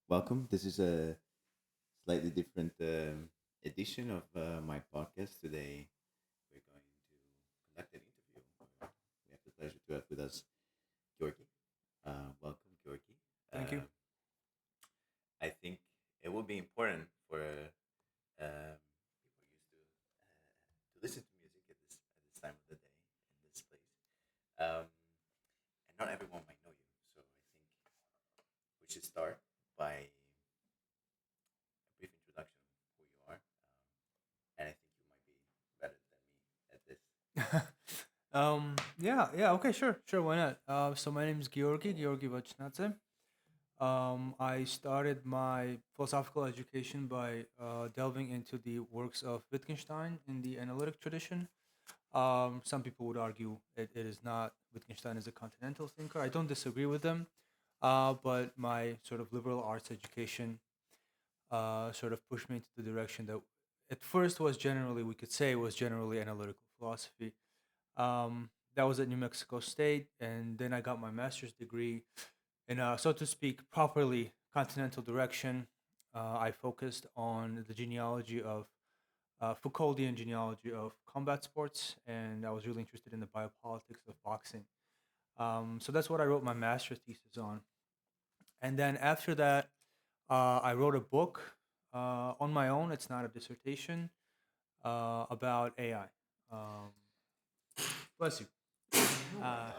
Welcome. This is a slightly different edition of my podcast. Today, we're going to conduct an interview. We have the pleasure to have with us Georgi. Welcome, Georgi. Thank you. I think it will be important for people used to listen to music at this time of the day in this place. And not everyone might know you, so I think we should start by a brief introduction of who you are. And I think you might be better than me at this. Yeah, okay, sure, why not? So my name is Georgi Vachnadze. I started my philosophical education by delving into the works of Wittgenstein in the analytic tradition. Some people would argue it is not. Wittgenstein is a continental thinker. I don't disagree with them, but my sort of liberal arts education sort of pushed me into the direction that at first was generally, we could say, was generally analytical philosophy. That was at New Mexico State, and then I got my master's degree in, so to speak, properly continental direction. I focused on the genealogy of Foucauldian genealogy of combat sports, and I was really interested in the biopolitics of boxing. So that's what I wrote my master's thesis on. And then after that, I wrote a book on my own. It's not a dissertation about AI. Um, bless you. Oh my Uh,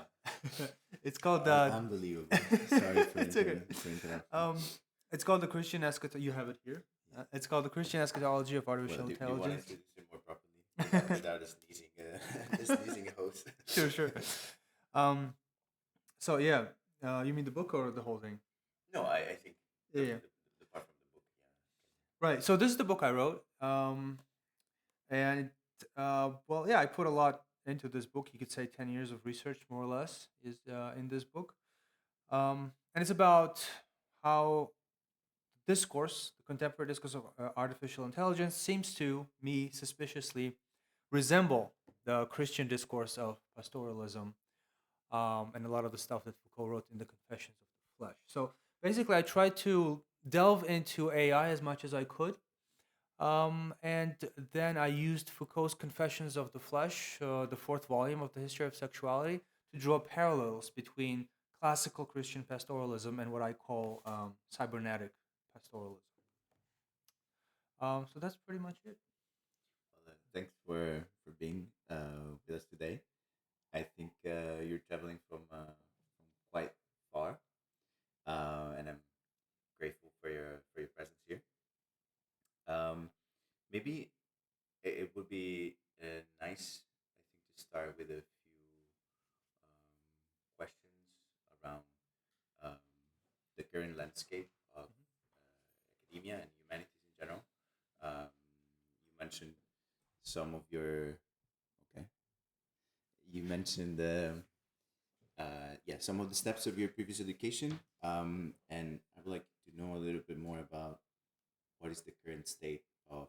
god. it's called Unbelievable. Sorry for, it's okay. for interrupting. Um, it's called the Christian eschatology. You have it here. Yeah. It's called the Christian eschatology of Well, artificial do you want to intelligence. introduce it more properly without a sneezing, a sneezing host? Sure. Um, so yeah, you mean the book or the whole thing? No, I think Yeah, yeah. the part from the book. Right. So this is the book I wrote. And well, yeah, I put a lot into this book. You could say 10 years of research, more or less, is in this book. And it's about how discourse, the contemporary discourse of artificial intelligence, seems to me suspiciously resemble the Christian discourse of pastoralism, and a lot of the stuff that Foucault wrote in the Confessions of the Flesh. So basically, I tried to delve into AI as much as I could. And then I used Foucault's Confessions of the Flesh, the fourth volume of the History of Sexuality, to draw parallels between classical Christian pastoralism and what I call cybernetic pastoralism. So that's pretty much it. Well, thanks for being with us today. I think you're traveling from quite far, and I'm grateful for your presence here. Um, Maybe it would be nice, I think, to start with a few questions around um, the current landscape of academia and humanities in general. You mentioned some of your okay. You mentioned some of the steps of your previous education, and I would like to know a little bit more about what is the current state of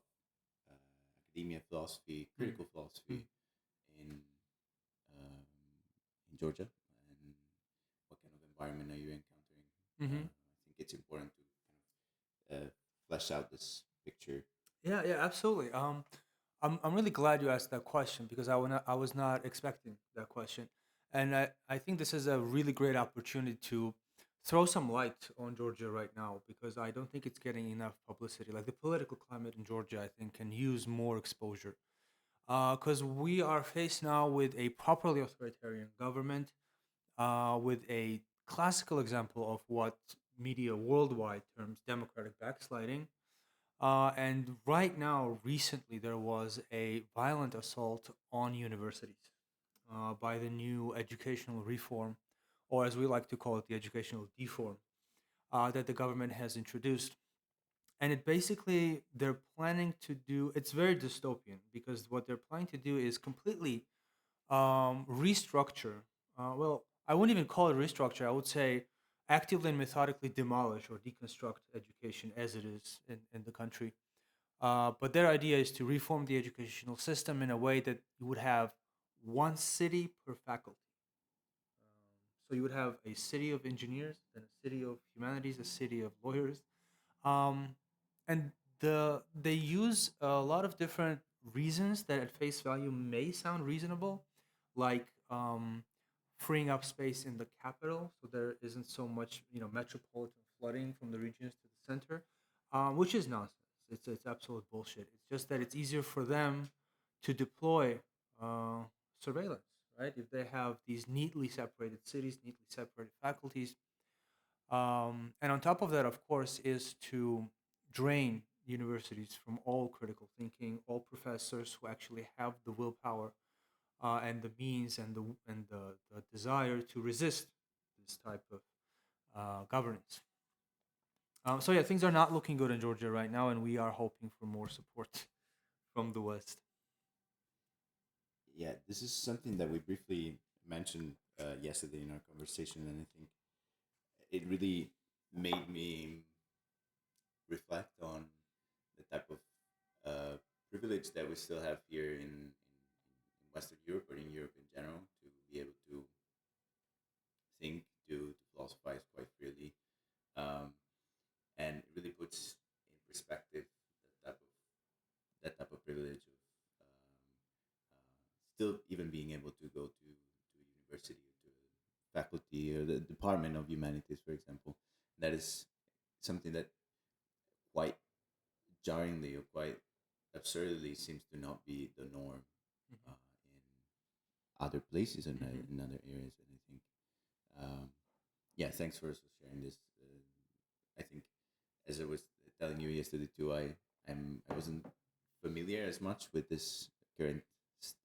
academia philosophy, Mm, critical philosophy mm, in um, in Georgia, and what kind of environment are you encountering? mhm. I think it's important to kind of flesh out this picture. Yeah, absolutely. I'm really glad you asked that question because I was not expecting that question, and I think this is a really great opportunity to throw some light on Georgia right now because I don't think it's getting enough publicity. Like the political climate in Georgia, I think can use more exposure because we are faced now with a properly authoritarian government, with a classical example of what media worldwide terms democratic backsliding. And right now, recently, there was a violent assault on universities by the new educational reform, or as we like to call it, the educational deform, that the government has introduced. And it basically, they're planning to do, it's very dystopian because what they're planning to do is completely restructure. Well, I wouldn't even call it restructure. I would say actively and methodically demolish or deconstruct education as it is in the country. But their idea is to reform the educational system in a way that you would have one city per faculty. So you would have a city of engineers, then a city of humanities, a city of lawyers, um, and they use a lot of different reasons that at face value may sound reasonable, like freeing up space in the capital, so there isn't so much metropolitan flooding from the regions to the center, which is nonsense. It's absolute bullshit. It's just that it's easier for them to deploy uh, surveillance, right? If they have these neatly separated cities, neatly separated faculties, and on top of that, of course, is to drain universities from all critical thinking, all professors who actually have the willpower and the means and the desire to resist this type of governance. So yeah, things are not looking good in Georgia right now, and we are hoping for more support from the West. Yeah, this is something that we briefly mentioned yesterday in our conversation, and I think it really made me reflect on the type of privilege that we still have here in Western Europe or in Europe in general to be able to think, to philosophize quite freely, um, and it really puts in perspective that type of privilege of still even being able to go to a university or to a faculty or the Department of Humanities, for example. That is something that quite jarringly or quite absurdly seems to not be the norm Mhm. in other places and Mhm. in other areas. And I think, um, yeah, thanks for sharing this. I think, as I was telling you yesterday too, I wasn't familiar as much with this current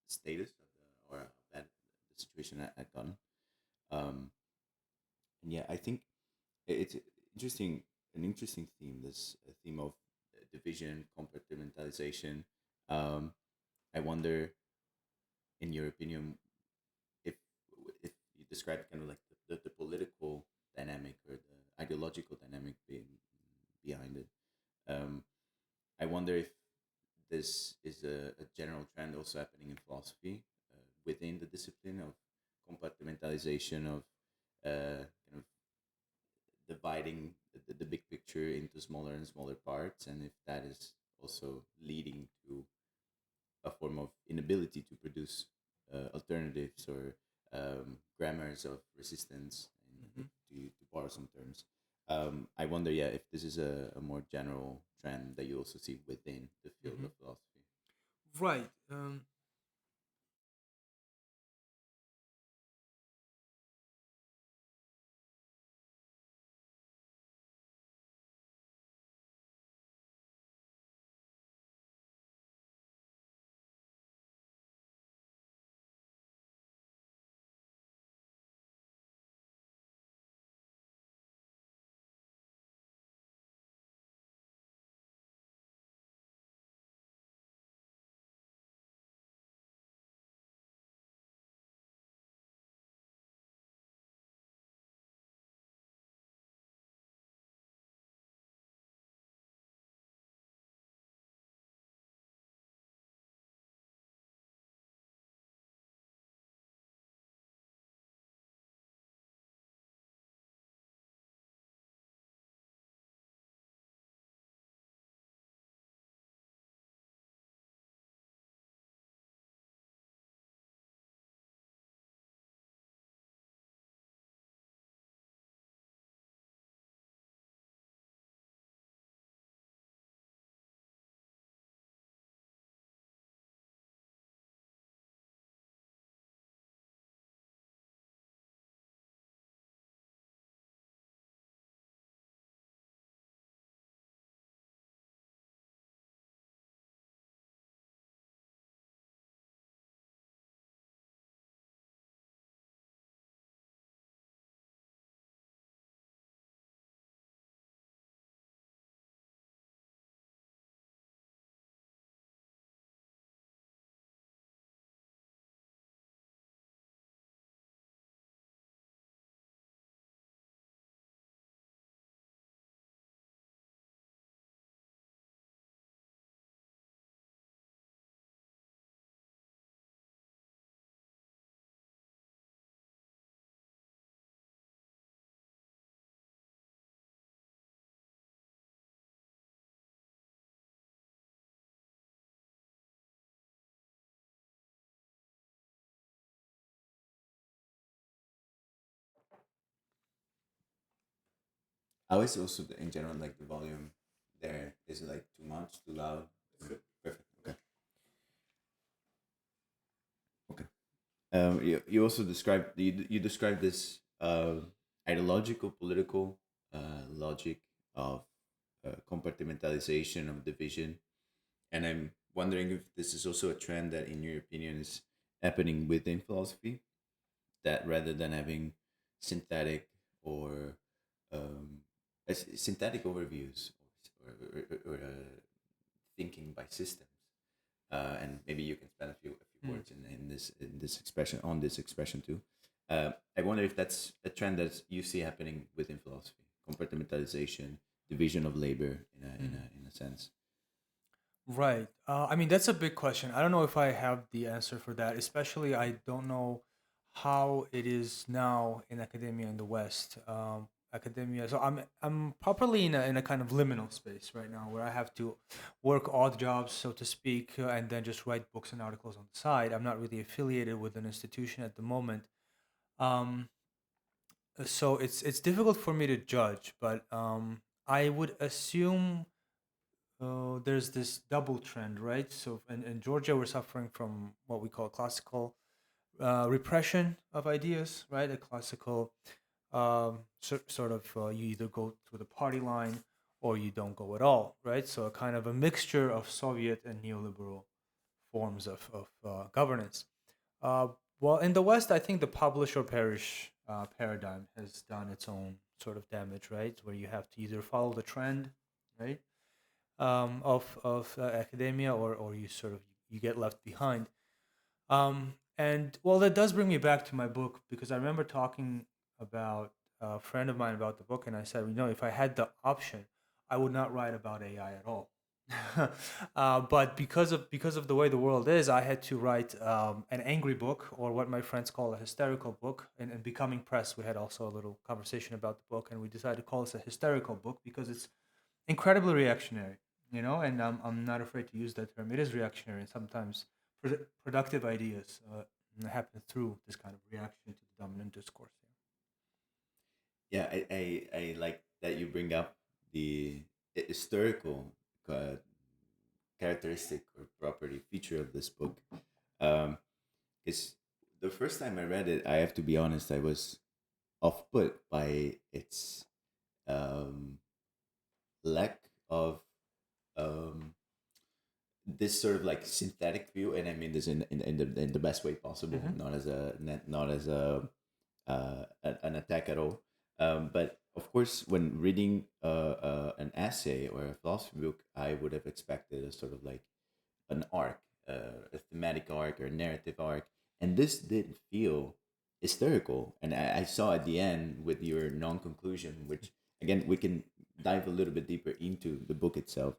status of or that the situation at Ghana. Um, and yeah, I think it's interesting, an interesting theme. This theme of division, compartmentalization. Um, I wonder, in your opinion, if if you describe kind of like the political dynamic or the ideological dynamic behind it. Um, I wonder if this is a general trend also happening in philosophy within the discipline of compartmentalization of kind of dividing the big picture into smaller and smaller parts, and if that is also leading to a form of inability to produce alternatives or grammars of resistance, and Mhm. to borrow some terms. I wonder, yeah, if this is a more general trend that you also see within the field Mhm. of philosophy. Right. How is also in general like the volume there? Is it like too much, too loud? Perfect. Okay. Okay. You also described you described this ideological political logic of compartmentalization of division, and I'm wondering if this is also a trend that, in your opinion, is happening within philosophy. That rather than having synthetic or synthetic overviews or thinking by systems, and maybe you can spend a few Mm. words in this expression on this expression too. I wonder if that's a trend that you see happening within philosophy: compartmentalization, division of labor, Mm. in a sense. Right. I mean, that's a big question. I don't know if I have the answer for that. Especially, I don't know how it is now in academia in the West. Academia. So I'm properly in a kind of liminal space right now, where I have to work odd jobs, so to speak, and then just write books and articles on the side. I'm not really affiliated with an institution at the moment. Um, so it's difficult for me to judge, but I would assume there's this double trend, right? So in Georgia, we're suffering from what we call classical repression of ideas, right? A classical sort of you either go through the party line or you don't go at all, right? So a kind of a mixture of Soviet and neoliberal forms of governance. Uh, well, in the West, I think the publish or perish paradigm has done its own sort of damage, right? Where you have to either follow the trend, right? Of academia, or you sort of you get left behind. And well, that does bring me back to my book, because I remember talking about a friend of mine about the book, and I said, if I had the option, I would not write about AI at all. But because of the way the world is, I had to write an angry book, or what my friends call a hysterical book. And in Becoming Press, we had also a little conversation about the book, and we decided to call this a hysterical book because it's incredibly reactionary, and I'm not afraid to use that term. It is reactionary, and sometimes productive ideas happen through this kind of reaction to the dominant discourse. Yeah, I like that you bring up the historical uh, characteristic or property feature of this book. Um, is the first time I read it, I have to be honest, I was off put by its um, lack of um, this sort of like synthetic view, and I mean this in the best way possible, Mm-hmm. not as an attack at all. But of course, when reading an essay or a philosophy book, I would have expected a sort of like an arc, a thematic arc or a narrative arc, and this didn't feel hysterical. And I saw at the end with your non-conclusion, which again we can dive a little bit deeper into the book itself.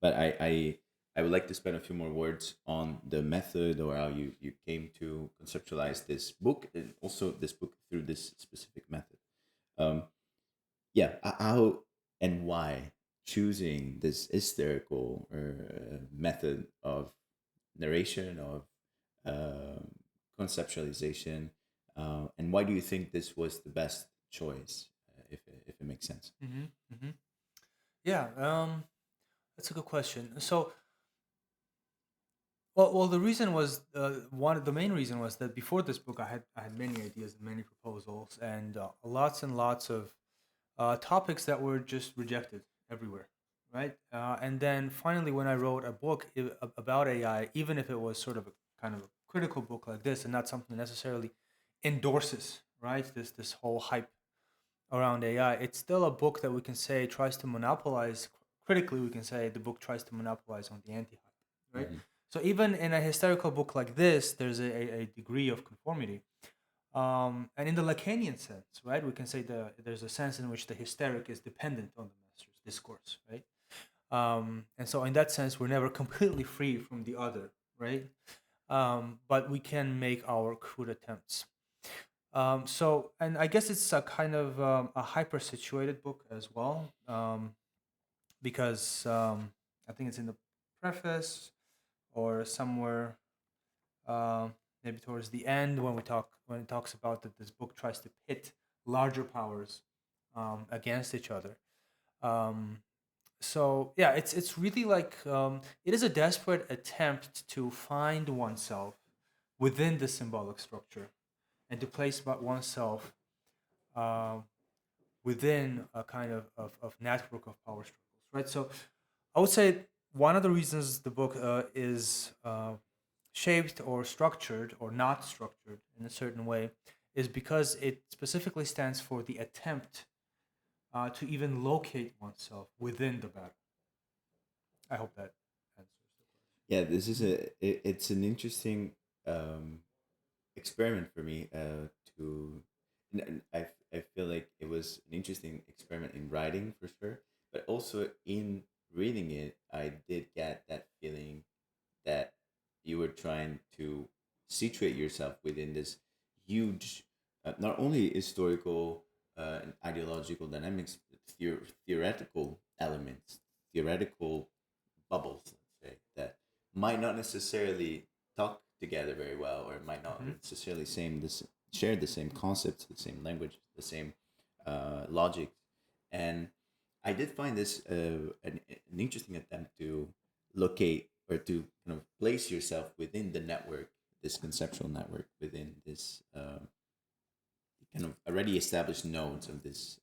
But I would like to spend a few more words on the method or how you came to conceptualize this book and also this book through this specific method. Um, yeah, how and why choosing this hysterical method of narration of um conceptualization, and why do you think this was the best choice, if it makes sense? Mm-hmm. Mm-hmm. Yeah, that's a good question. So, well, the reason was the main reason was that before this book, I had many ideas and many proposals, and lots and lots of topics that were just rejected everywhere, right? And then finally, when I wrote a book about AI, even if it was sort of a kind of a critical book like this, and not something that necessarily endorses, right, this whole hype around AI, it's still a book that we can say tries to monopolize. Critically, we can say the book tries to monopolize on the anti-hype, right? Hmm. So even in a hysterical book like this, there's a degree of conformity. And in the Lacanian sense, right, we can say there's a sense in which the hysteric is dependent on the master's discourse, right? And so in that sense, we're never completely free from the other, right? But we can make our crude attempts. So, and I guess it's a kind of a hyper situated book as well, because I think it's in the preface or somewhere, maybe towards the end, when it talks about that this book tries to pit larger powers against each other. Um, so yeah, it's really like it is a desperate attempt to find oneself within the symbolic structure and to place oneself uh, within a kind of network of power struggles, right? So I would say one of the reasons the book is shaped or structured or not structured in a certain way is because it specifically stands for the attempt to even locate oneself within the battle. I hope that answers the Yeah, this is it's an interesting um, experiment for me to and I feel like it was an interesting experiment in writing for sure, but also in reading it I did get that feeling that you were trying to situate yourself within this huge not only historical and ideological dynamics but theoretical elements, theoretical bubbles, let's say, that might not necessarily talk together very well, or might not question. necessarily share the same concepts, the same language, the same logic. And I did find this an interesting attempt to locate or to kind of place yourself within the network, this conceptual network, within this kind of already established nodes of this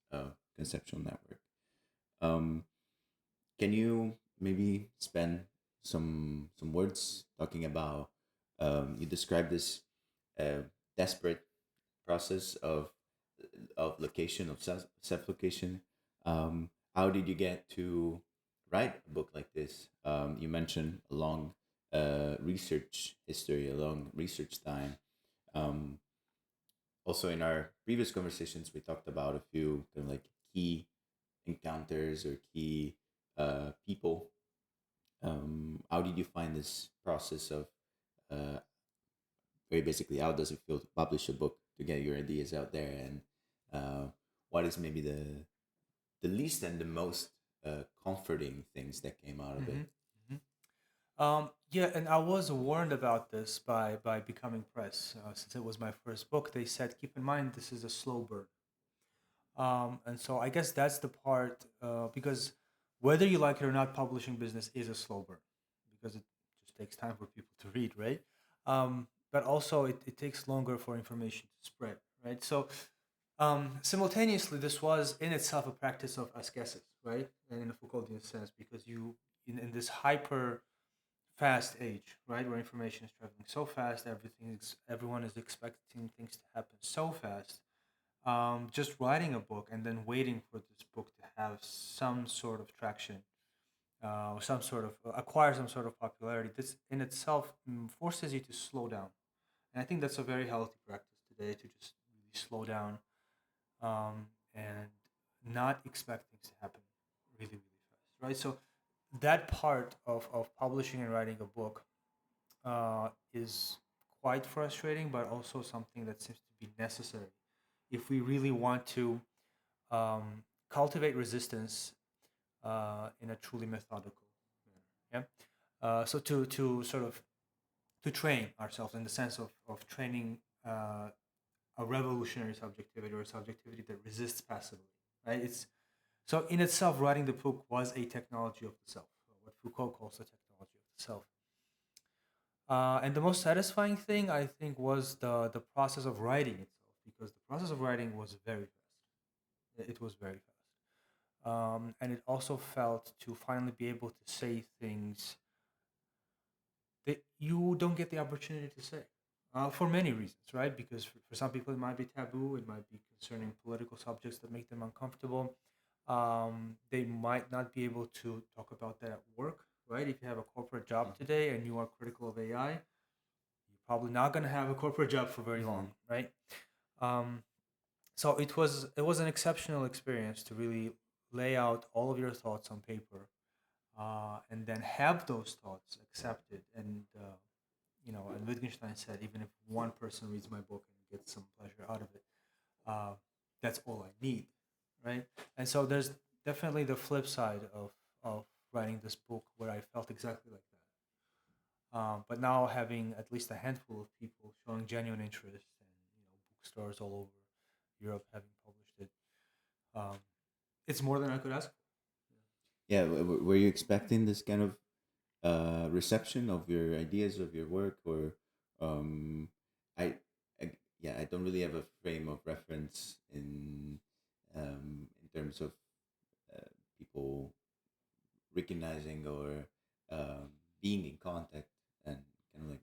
conceptual network. Um, can you maybe spend some words talking about you described this desperate process of location of self location. How did you get to write a book like this? You mentioned a long research history, a long research time. Um, Also, in our previous conversations, we talked about a few kind of like key encounters or key people. How did you find this process of uh, very basically how does it feel to publish a book to get your ideas out there, and what is maybe the least and the most comforting things that came out of Mm-hmm. it? Mm-hmm. Yeah, and I was warned about this by Becoming Press, since it was my first book. They said, keep in mind this is a slow burn. And so I guess that's the part because whether you like it or not, publishing business is a slow burn because it just takes time for people to read, right? But also it takes longer for information to spread, right? So simultaneously, this was in itself a practice of ascesis, right? And in a Foucauldian sense, because in this hyper fast age, right, where information is traveling so fast, everyone is expecting things to happen so fast. Just writing a book and then waiting for this book to have some sort of traction, some sort of acquire some sort of popularity. This in itself forces you to slow down, and I think that's a very healthy practice today to just really slow down and not expect things to happen really, really fast, right? So that part of publishing and writing a book is quite frustrating, but also something that seems to be necessary if we really want to cultivate resistance in a truly methodical manner. Yeah. So to sort of to train ourselves in the sense of training a revolutionary subjectivity or a subjectivity that resists passively. Right. It's so in itself, writing the book was a technology of the self, what Foucault calls the technology of the self. And the most satisfying thing, I think, was the process of writing itself, because the process of writing was very fast. It was very fast, and it also felt to finally be able to say things that you don't get the opportunity to say, for many reasons, right? Because for some people it might be taboo, it might be concerning political subjects that make them uncomfortable. They might not be able to talk about that at work, right? If you have a corporate job Mhm. today and you are critical of AI, you're probably not going to have a corporate job for very long, Mhm. right? Um, so it was an exceptional experience to really lay out all of your thoughts on paper, and then have those thoughts accepted. And and Wittgenstein said, even if one person reads my book and gets some pleasure out of it, uh, that's all I need, right? And so there's definitely the flip side of writing this book where I felt exactly like that. But now having at least a handful of people showing genuine interest, and bookstores all over Europe having published it, um, it's more than I could ask. Yeah, were you expecting this kind of reception of your ideas of your work, or um, I, yeah, I don't really have a frame of reference in terms of uh, people recognizing or being in contact and kind of like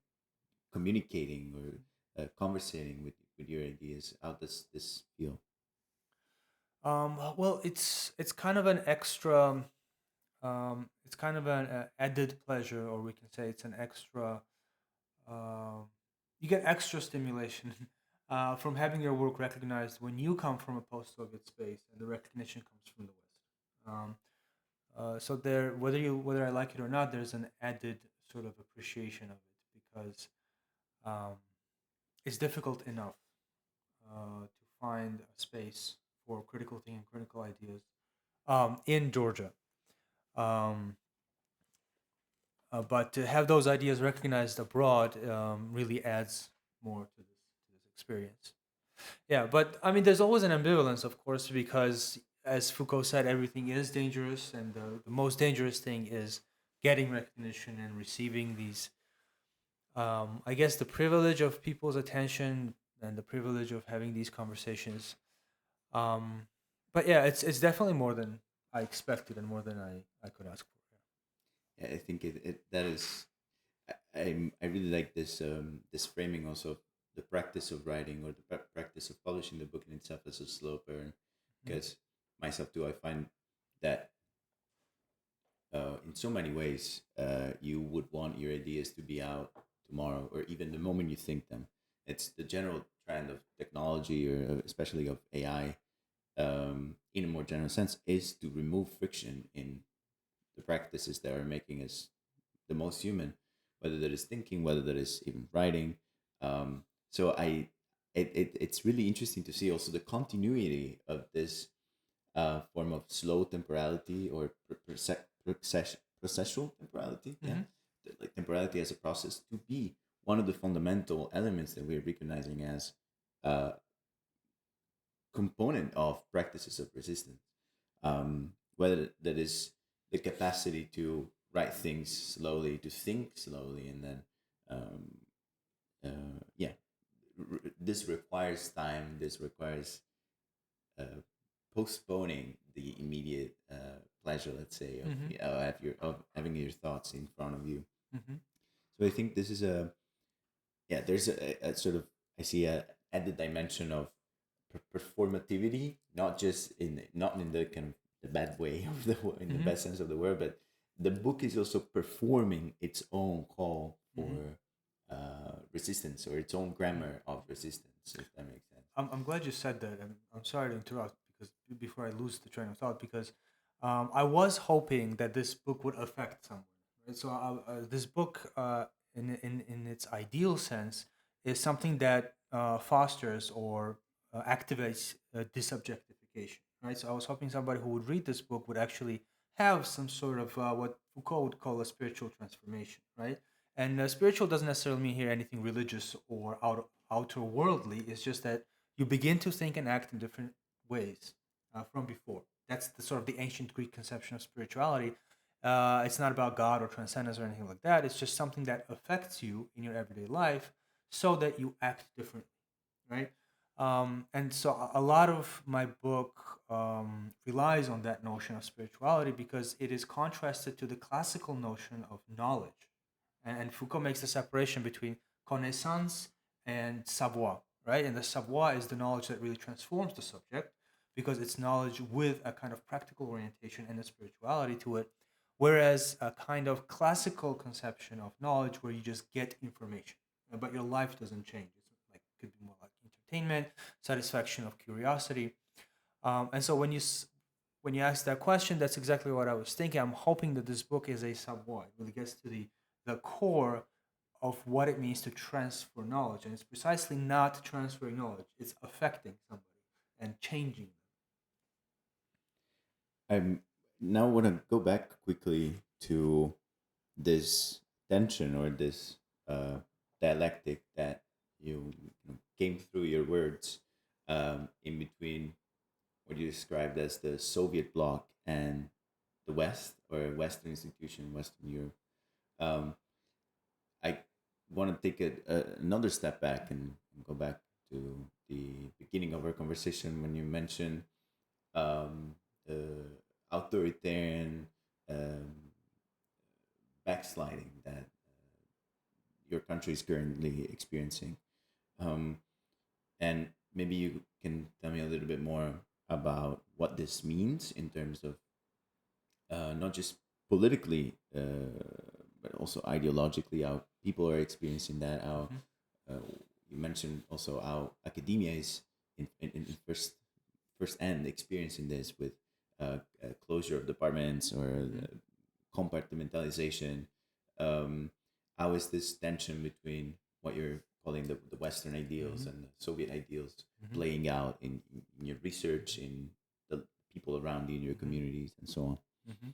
communicating or conversating with your ideas. How does this feel? Well, it's kind of an extra. It's kind of an added pleasure, or we can say it's an extra. Um, you get extra stimulation from having your work recognized when you come from a post-Soviet space, and the recognition comes from the West. So there, whether I like it or not, there's an added sort of appreciation of it because um, it's difficult enough to find a space for critical thinking, critical ideas in Georgia. Um, but to have those ideas recognized abroad really adds more to this experience. Yeah, but I mean, there's always an ambivalence, of course, because as Foucault said, everything is dangerous, and the most dangerous thing is getting recognition and receiving these. I guess the privilege of people's attention and the privilege of having these conversations. Um, but yeah, it's definitely more than I expected and more than I could ask for. Yeah, I think that is. I really like this framing also of the practice of writing or the practice of publishing the book in itself as a slow burn, Mhm. because myself too, I find that in so many ways you would want your ideas to be out tomorrow or even the moment you think them. It's the general trend of technology or especially of AI, in a more general sense, is to remove friction in the practices that are making us the most human, whether that is thinking, whether that is even writing. So it's really interesting to see also the continuity of this form of slow temporality or processual temporality. Yeah, Mhm. like temporality as a process to be one of the fundamental elements that we're recognizing as a component of practices of resistance. Whether that is the capacity to write things slowly, to think slowly, and then um, yeah, this requires time. This requires uh, postponing the immediate pleasure, let's say, Mhm. of having your thoughts in front of you. Mhm. So I think this is a yeah. There's a sort of I see a added dimension of performativity, not in the kind of the bad way of in the Mhm. best sense of the word, but the book is also performing its own call for Mhm. resistance or its own grammar of resistance, if that makes sense. I'm glad you said that. I'm sorry to interrupt because before I lose the train of thought, because I was hoping that this book would affect someone. Right? So this book, in its ideal sense, is something that fosters or activates disubjectification. Right. So I was hoping somebody who would read this book would actually have some sort of what Foucault would call a spiritual transformation. Right. And spiritual doesn't necessarily mean here anything religious or outer worldly. It's just that you begin to think and act in different ways from before. That's the sort of the ancient Greek conception of spirituality. It's not about God or transcendence or anything like that. It's just something that affects you in your everyday life so that you act differently, right? And so a lot of my book relies on that notion of spirituality because it is contrasted to the classical notion of knowledge. And Foucault makes the separation between connaissance and savoir, right? And the savoir is the knowledge that really transforms the subject because it's knowledge with a kind of practical orientation and a spirituality to it. Whereas a kind of classical conception of knowledge where you just get information, but your life doesn't change. It's like could be more like entertainment, satisfaction of curiosity. And so when you ask that question, that's exactly what I was thinking. I'm hoping that this book is a savoir. It really gets to the core of what it means to transfer knowledge, and it's precisely not transferring knowledge; it's affecting somebody and changing them. I now want to go back quickly to this tension or this uh, dialectic that you came through your words in between what you described as the Soviet bloc and the West, or Western institution, Western Europe. Um, I want to take another step back and go back to the beginning of our conversation when you mentioned the authoritarian um, backsliding that your country is currently experiencing. Um, and maybe you can tell me a little bit more about what this means in terms of not just politically, but also ideologically, how people are experiencing that. How Mhm. uh, you mentioned also how academia is in first hand experiencing this with closure of departments or Mhm. compartmentalization. Um, how is this tension between what you're calling the Western ideals Mhm. and the Soviet ideals Mhm. playing out in your research, in the people around you, in your Mhm. communities, and so on? Mhm.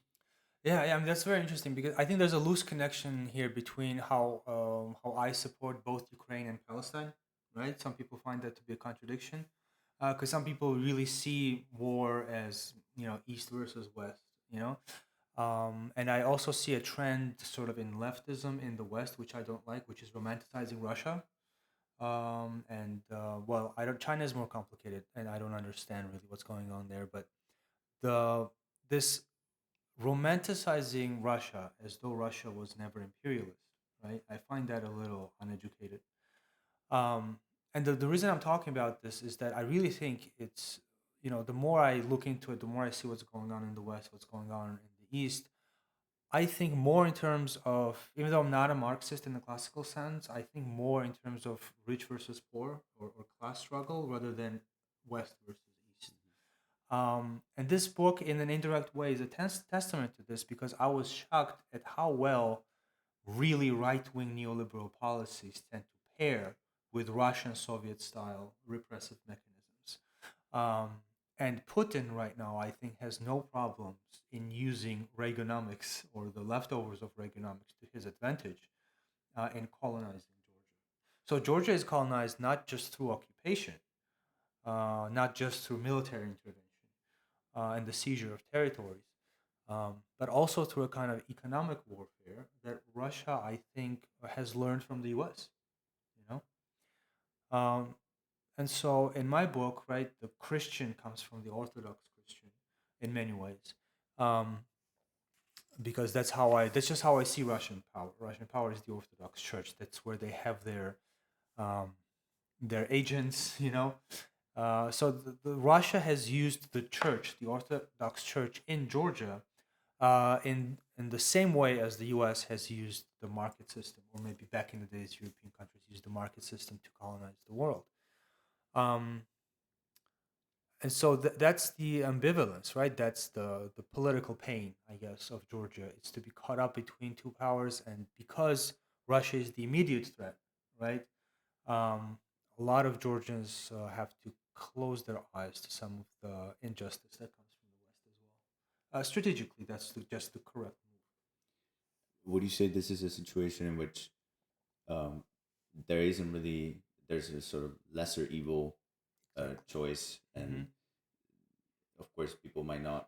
Yeah, yeah. I mean, that's very interesting because I think there's a loose connection here between how I support both Ukraine and Palestine. Right? Some people find that to be a contradiction because some people really see war as East versus West. You know, and I also see a trend sort of in leftism in the West, which I don't like, which is romanticizing Russia. And well, I don't. China is more complicated, and I don't understand really what's going on there. But the this romanticizing Russia as though Russia was never imperialist, right? I find that a little uneducated. Um, and the reason I'm talking about this is that I really think it's, the more I look into it, the more I see what's going on in the West, what's going on in the East. I think more in terms of, even though I'm not a Marxist in the classical sense, I think more in terms of rich versus poor or class struggle rather than West versus East. And this book, in an indirect way, is a testament to this because I was shocked at how well really right wing neoliberal policies tend to pair with Russian Soviet style repressive mechanisms. Um, and Putin, right now, I think, has no problems in using Reaganomics or the leftovers of Reaganomics to his advantage in colonizing Georgia. So Georgia is colonized not just through occupation, not just through military intervention and the seizure of territories, but also through a kind of economic warfare that Russia, I think, has learned from the U.S. You know, and so in my book, right, the Christian comes from the Orthodox Christian in many ways, um, because that's just how I see Russian power. Russian power is the Orthodox Church. That's where they have um, their agents. So Russia has used the church, the Orthodox Church in Georgia, in the same way as the U.S. has used the market system, or maybe back in the days, European countries used the market system to colonize the world. Um, and so that's the ambivalence, right? That's the political pain, I guess, of Georgia. It's to be caught up between two powers, and because Russia is the immediate threat, right? Um, a lot of Georgians have to close their eyes to some of the injustice that comes from the West as well. Strategically, that's just the correct move. Would you say this is a situation in which um, there isn't really there's a sort of lesser evil Exactly. choice, Mm-hmm. and of course people might not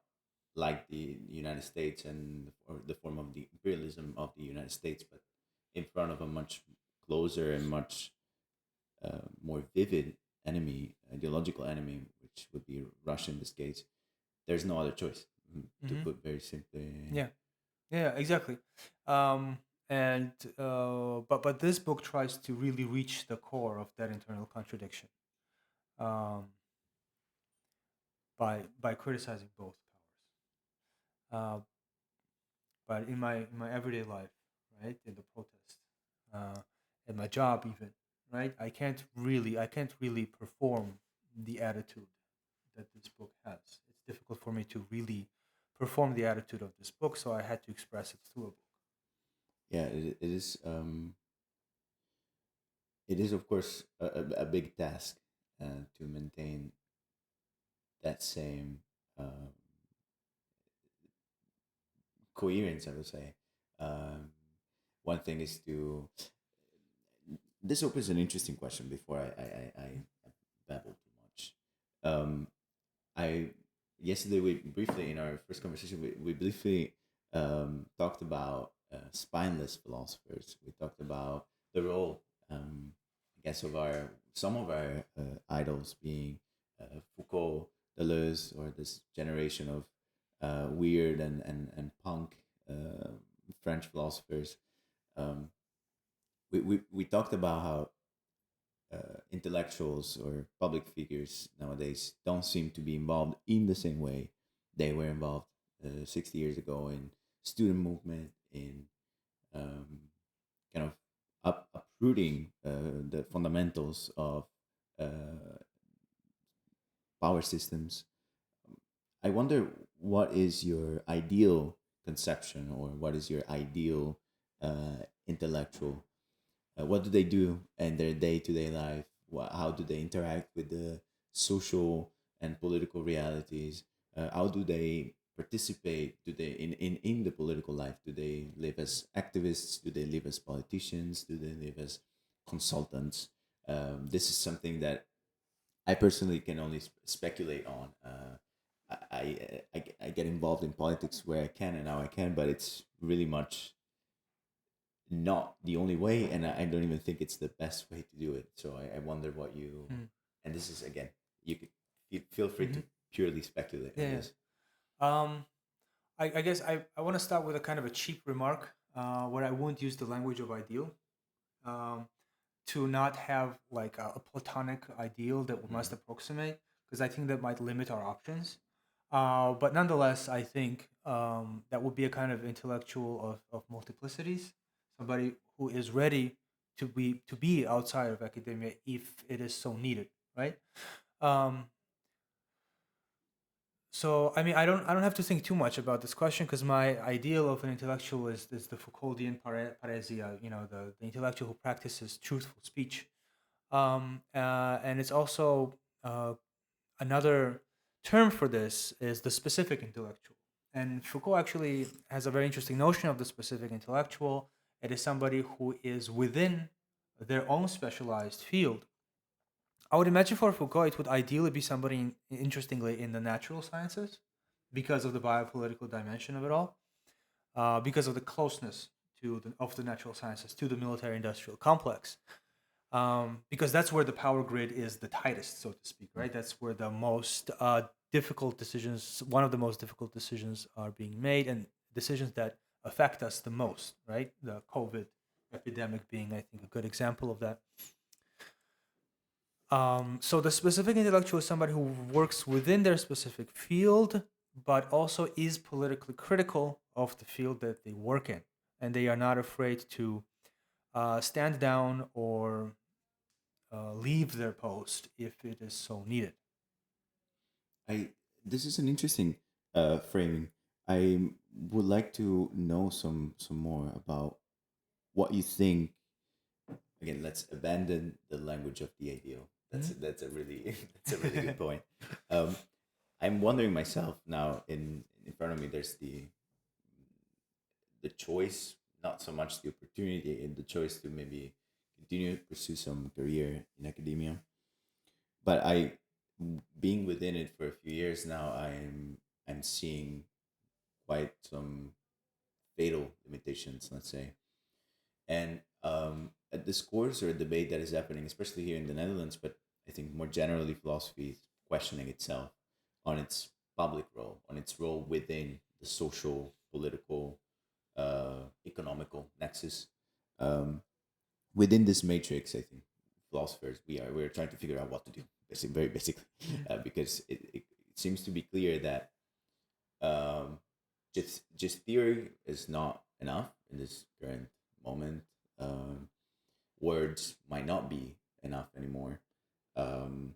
like the United States and or the form of the imperialism of the United States, but in front of a much closer and much more vivid enemy, ideological enemy, which would be Russia in this case, there's no other choice. To Mm-hmm. put very simply, Yeah. Yeah. Exactly. Um, and but this book tries to really reach the core of that internal contradiction um, by criticizing both powers. But in my everyday life, right, in the protest, uh, in my job, even, right, I can't really perform the attitude that this book has. It's difficult for me to really perform the attitude of this book, so I had to express it through a book. yeah, it is of course a big task to maintain that same um, coherence, I would say. Um, one thing is to this opens an interesting question before I babble too much. I yesterday we briefly in our first conversation we briefly talked about spineless philosophers. We talked about the role, I guess, of our some of our idols being Foucault, Deleuze, or this generation of weird and punk French philosophers. Um, we talked about how intellectuals or public figures nowadays don't seem to be involved in the same way they were involved 60 years ago in student movement, in um, kind of uprooting the fundamentals of uh, power systems. I wonder what is your ideal conception or what is your ideal intellectual. What do they do in their day to day life? How do they interact with the social and political realities? How do they participate? Do they in the political life? Do they live as activists? Do they live as politicians? Do they live as consultants? This is something that I personally can only speculate on. I get involved in politics where I can and how I can, but it's really much not the only way, and I don't even think it's the best way to do it. So I wonder what you, Mm. and this is again, you could feel free Hmm. to purely speculate on Yeah, this. yeah. I guess I want to start with a kind of a cheap remark where I won't use the language of ideal. Um, to not have like a platonic ideal that we must Mm. approximate, because I think that might limit our options. But nonetheless, I think that would be a kind of intellectual of multiplicities, somebody who is ready to be outside of academia if it is so needed, right? Um, so I don't have to think too much about this question because my ideal of an intellectual is the Foucauldian paresia, the intellectual who practices truthful speech. And it's also another term for this is the specific intellectual. And Foucault actually has a very interesting notion of the specific intellectual. It is somebody who is within their own specialized field. I would imagine for Foucault, it would ideally be somebody, interestingly, in the natural sciences because of the biopolitical dimension of it all, because of the closeness of the natural sciences to the military industrial complex, because that's where the power grid is the tightest, so to speak, right? That's where the most difficult decisions, one of the most difficult decisions, are being made, and decisions that affect us the most, right? The COVID epidemic being, I think, a good example of that. So the specific intellectual is somebody who works within their specific field, but also is politically critical of the field that they work in, and they are not afraid to stand down or leave their post if it is so needed. I This is an interesting framing. I would like to know some more about what you think. Again, let's abandon the language of the ideal. Mhm. That's a really that's a really good point. Um, I'm wondering myself now. In front of me, there's the choice, not so much the opportunity, and the choice to maybe continue to pursue some career in academia. But being within it for a few years now, I'm seeing quite some fatal limitations, let's say. And a discourse or a debate that is happening, especially here in the Netherlands, but I think more generally, philosophy is questioning itself on its public role, on its role within the social, political, economical nexus. Um, Within this matrix, I think philosophers we're trying to figure out what to do, very basically, because it seems to be clear that um, just theory is not enough in this current moment. Um, Words might not be enough anymore. Um,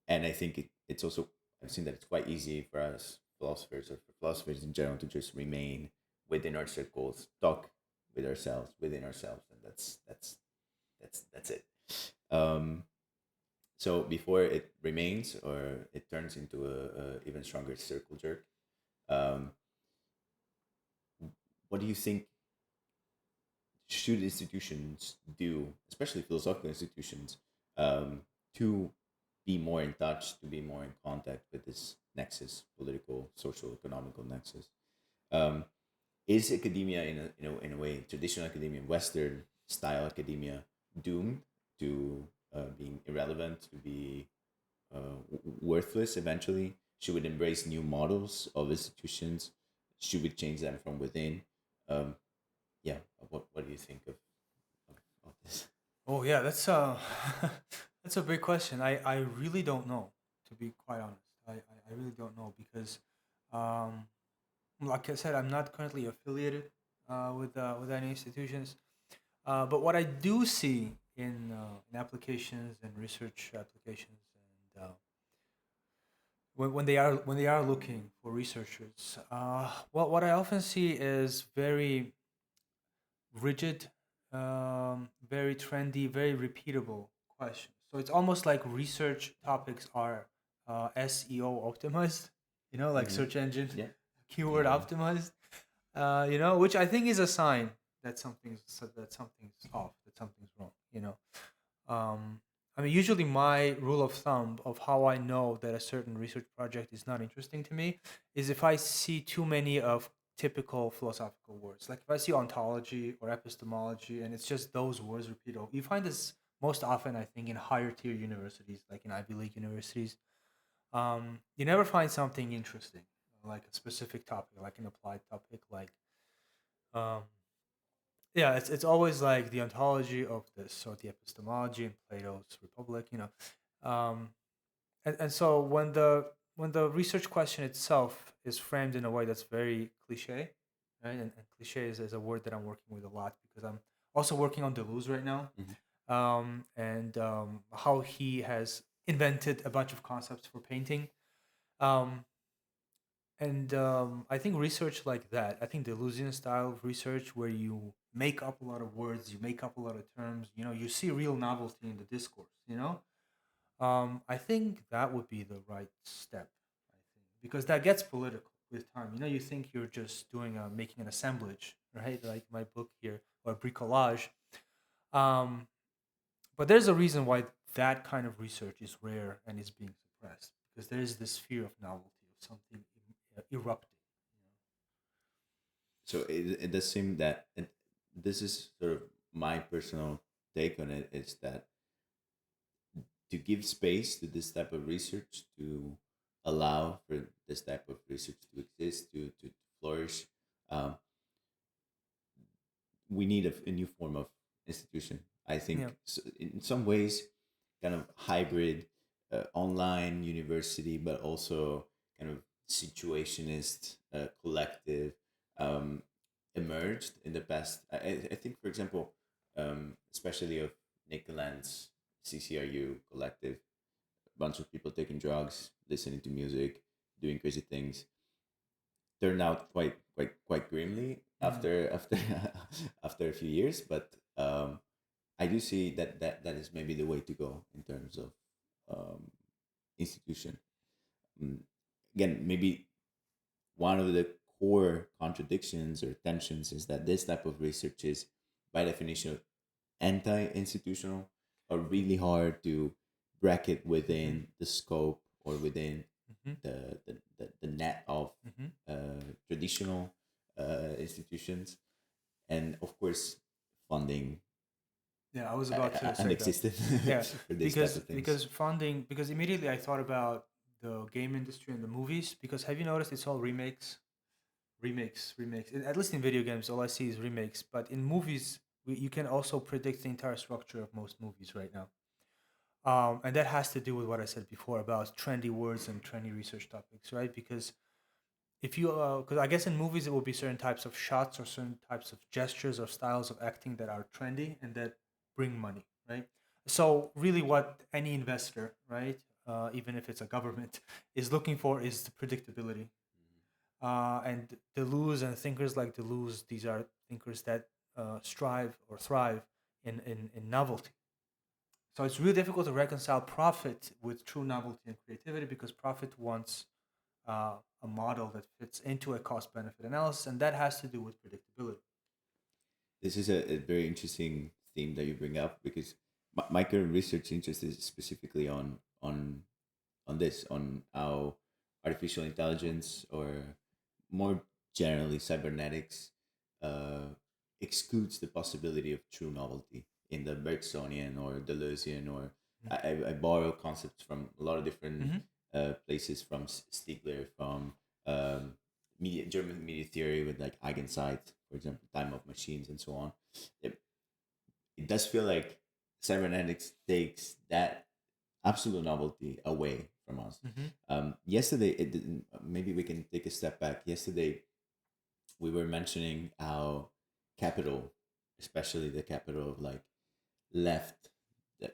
and I think it's also I've seen that it's quite easy for us philosophers or for philosophers in general to just remain within our circles, talk with ourselves within ourselves, and that's it. Um, so before it remains or it turns into a even stronger circle jerk, um, what do you think should institutions do, especially philosophical institutions, um, to be more in touch, to be more in contact with this nexus, political, social, economical nexus. Um, is academia in a way, traditional academia, Western style academia, doomed to being irrelevant, to be worthless eventually? Should we embrace new models of institutions? Should we change them from within? Um, yeah, what do you think of this? Oh yeah, that's that's a big question. I really don't know, to be quite honest. I really don't know because, um, like I said, I'm not currently affiliated with any institutions. But what I do see in applications and research applications and when they are looking for researchers, well, what I often see is very rigid, very trendy, very repeatable questions. So it's almost like research topics are SEO optimized, like Mm-hmm. search engine Yeah, keyword yeah. optimized, which I think is a sign that something's off, that something's wrong. Um, I mean, usually my rule of thumb of how I know that a certain research project is not interesting to me is if I see too many of typical philosophical words. Like if I see ontology or epistemology and it's just those words repeated. You find this most often, I think, in higher tier universities, like in Ivy League universities. You never find something interesting, like a specific topic, like an applied topic, like um, yeah, it's always like the ontology of this or the epistemology in Plato's Republic, and so when the research question itself is framed in a way that's very cliche, right? And cliche is a word that I'm working with a lot because I'm also working on Deleuze right now, Mm-hmm. and how he has invented a bunch of concepts for painting. Um, and I think research like that, I think the Deleuzian style of research where you make up a lot of words, you make up a lot of terms, you see real novelty in the discourse. I think that would be the right step, I think, because that gets political with time. You think you're just making an assemblage, right? Like my book here, or bricolage. Um, but there's a reason why that kind of research is rare and is being suppressed because there is this fear of novelty of something erupting. So it does seem that this is sort of my personal take on it, is that to give space to this type of research, to allow for this type of research to exist, to flourish, um, we need a new form of institution. I Yeah. think in some ways, kind of hybrid, online university, but also kind of situationist, collective, um, emerged in the past. I think, for example, especially of Nick Land's CCRU collective, a bunch of people taking drugs, listening to music, doing crazy things, turned out quite grimly Yeah. after after a few years. But I do see that is maybe the way to go in terms of um, institution. Mm, Again, maybe one of the core contradictions or tensions is that this type of research is, by definition, anti-institutional, or really hard to bracket Hmm. within the scope or within Hmm. the net of Hmm. traditional institutions, and of course funding Yeah, I was about to say that. unexistent Yeah, for this type because of things. because funding because immediately I thought about the game industry and the movies because have you noticed it's all remakes, remakes. At least in video games, all I see is remakes. But in movies, you can also predict the entire structure of most movies right now. And that has to do with what I said before about trendy words and trendy research topics, right? Because if you, because I guess in movies it will be certain types of shots or certain types of gestures or styles of acting that are trendy and that bring money, right? So really, what any investor, right, even if it's a government, is looking for is the predictability. And Deleuze and thinkers like Deleuze, these are thinkers that strive or thrive in novelty. So it's really difficult to reconcile profit with true novelty and creativity because profit wants a model that fits into a cost benefit analysis, and that has to do with predictability. This is a very interesting theme that you bring up, because my current research interest is specifically on this, on how artificial intelligence, or more generally cybernetics, uh, excludes the possibility of true novelty in the Bergsonian or Deleuzian, or I borrow concepts from a lot of different Mm-hmm. places, from Stiegler, from um, German media theory with like Eigenseit, for example, time of machines, and so on. It, it does feel like cybernetics takes that absolute novelty away from us. Mm-hmm. Yesterday, it didn't, maybe we can take a step back. Yesterday, we were mentioning how capital, especially the capital of like left de-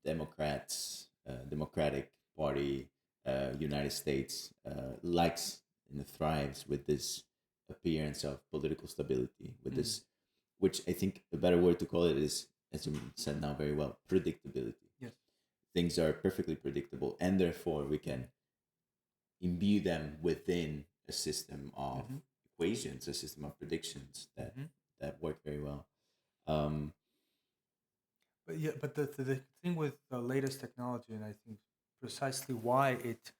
Democrats, Democratic Party, United States, likes and thrives with this appearance of political stability, with Mm. this, which I think a better word to call it is, as you said now very well, predictability. Yes. Things are perfectly predictable, and therefore we can imbue them within a system of Mm-hmm. equations, a system of predictions that Mm-hmm. work very well. Um, But yeah, but the thing with the latest technology, and I think precisely why it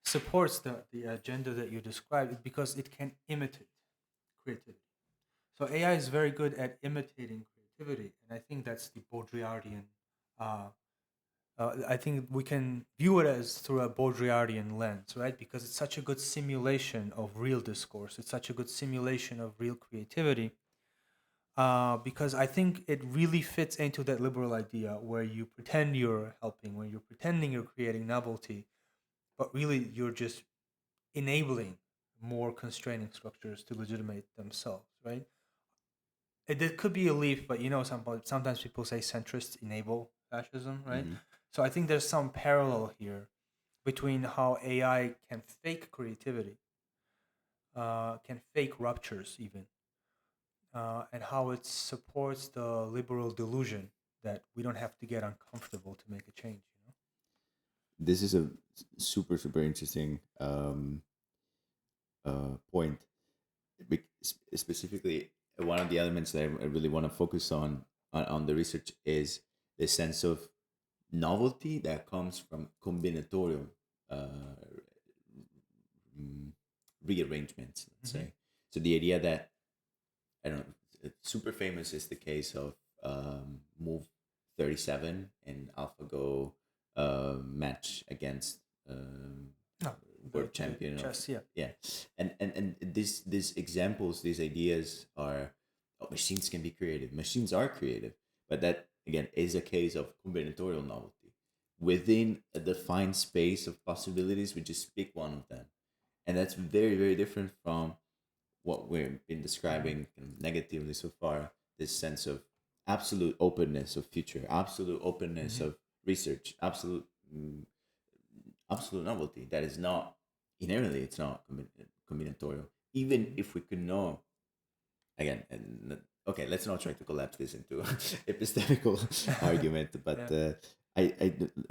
supports the agenda that you described, is because it can imitate creativity. So AI is very good at imitating creativity, and I think that's the Baudrillardian. Uh, I think we can view it as through a Baudrillardian lens, right? Because it's such a good simulation of real discourse. It's such a good simulation of real creativity. Because I think it really fits into that liberal idea where you pretend you're helping, where you're pretending you're creating novelty, but really you're just enabling more constraining structures to legitimate themselves, right? It could be a leaf, but sometimes people say centrists enable fascism, right? mhm. So I think there's some parallel here between how AI can fake creativity, can fake ruptures even, and how it supports the liberal delusion that we don't have to get uncomfortable to make a change. This is a super super interesting point. Specifically, one of the elements that I really want to focus on the research is the sense of novelty that comes from combinatorial uh, mm, rearrangements, let's Mm-hmm. say. So the idea that, I don't know, super famous is the case of move 37 in AlphaGo match against No, world the champion of, chess, yeah. yeah. And these examples, these ideas are, oh, machines can be creative, machines are creative, but that again is a case of combinatorial novelty within a defined space of possibilities. We just pick one of them, and that's very very different from what we've been Mm-hmm. describing kind of negatively so far, this sense of absolute openness of future, absolute openness Mm-hmm. of research, absolute novelty that is not inherently, it's not combinatorial. Even Mm-hmm. if we could know, again, and okay, let's not try to collapse this into epistemical argument, but Yeah.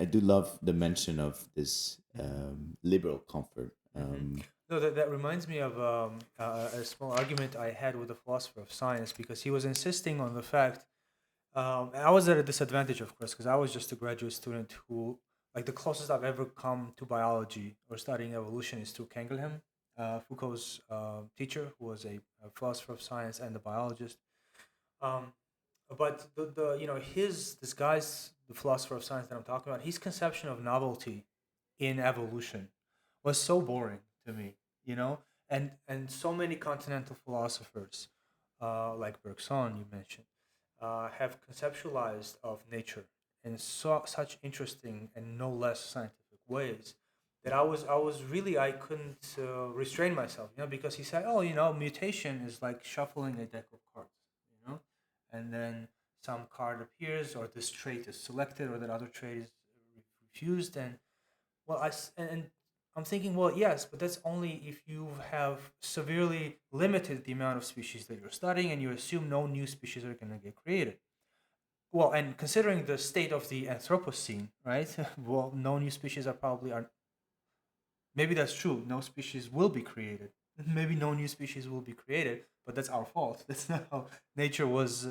I do love the mention of this Mm-hmm. liberal comfort. Mm-hmm. No, that reminds me of a small argument I had with a philosopher of science because he was insisting on the fact. And I was at a disadvantage, of course, because I was just a graduate student who, like, the closest I've ever come to biology or studying evolution is through Kangelhem, Foucault's teacher, who was a philosopher of science and a biologist. Um, but his this guy's the philosopher of science that I'm talking about. His conception of novelty in evolution was so boring to me, you know, and so many continental philosophers, like Bergson, you mentioned, have conceptualized of nature in such interesting and no less scientific ways that I was really I couldn't restrain myself, because he said, oh, mutation is like shuffling a deck of cards, and then some card appears, or this trait is selected, or that other trait is refused, and well, and I'm thinking, well, yes, but that's only if you have severely limited the amount of species that you're studying, and you assume no new species are going to get created. Well, and considering the state of the Anthropocene, right? Well, no new species are probably are. Maybe that's true. No species will be created. Maybe no new species will be created, but that's our fault. That's not how nature was.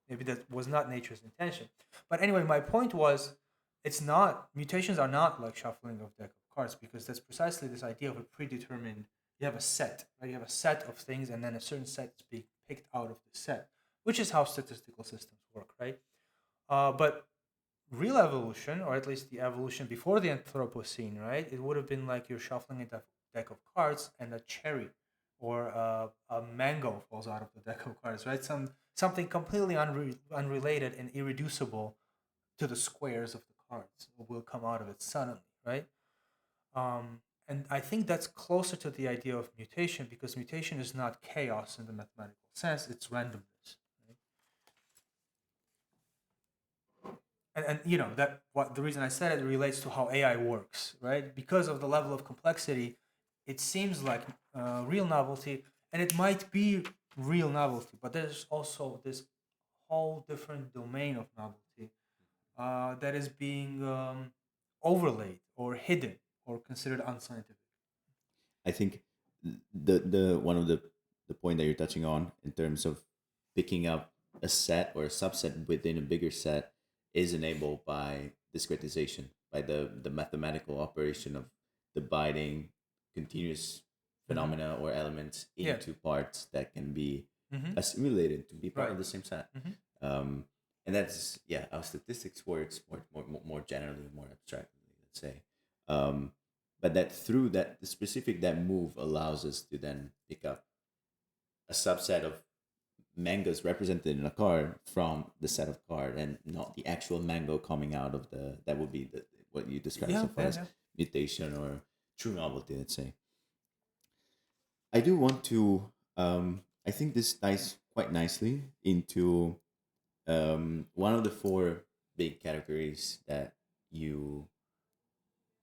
Maybe that was not nature's intention. But anyway, my point was, it's not mutations are not like shuffling of deck of cards because that's precisely this idea of a predetermined. You have a set, right? You have a set of things, and then a certain set is being picked out of the set, which is how statistical systems work, right? But real evolution, or at least the evolution before the Anthropocene, right? It would have been like you're shuffling a deck of cards, and a cherry or a mango falls out of the deck of cards, right? Something completely unrelated and irreducible to the squares of the cards will come out of it suddenly, right? And I think that's closer to the idea of mutation because mutation is not chaos in the mathematical sense; it's randomness. Right? And you know that what the reason I said it relates to how AI works, right? Because of the level of complexity, it seems like real novelty, and it might be real novelty, but there's also this whole different domain of novelty that is being overlaid or hidden or considered unscientific. I think the one of the point that you're touching on in terms of picking up a set or a subset within a bigger set is enabled by discretization, by the mathematical operation of dividing continuous Hmm. phenomena or elements Yeah. into parts that can be Hmm. assimilated to be part Right. of the same set. Hmm. Um, and that's yeah, how statistics works more generally, more abstractly, let's say. Um, but that through that the specific that move allows us to then pick up a subset of mangoes represented in a card from the set of card and not the actual mango coming out of the that would be the what you described Yeah. so far Yeah. as Yeah. mutation or true novelty, let's say. I do want to I think this ties quite nicely into one of the four big categories that you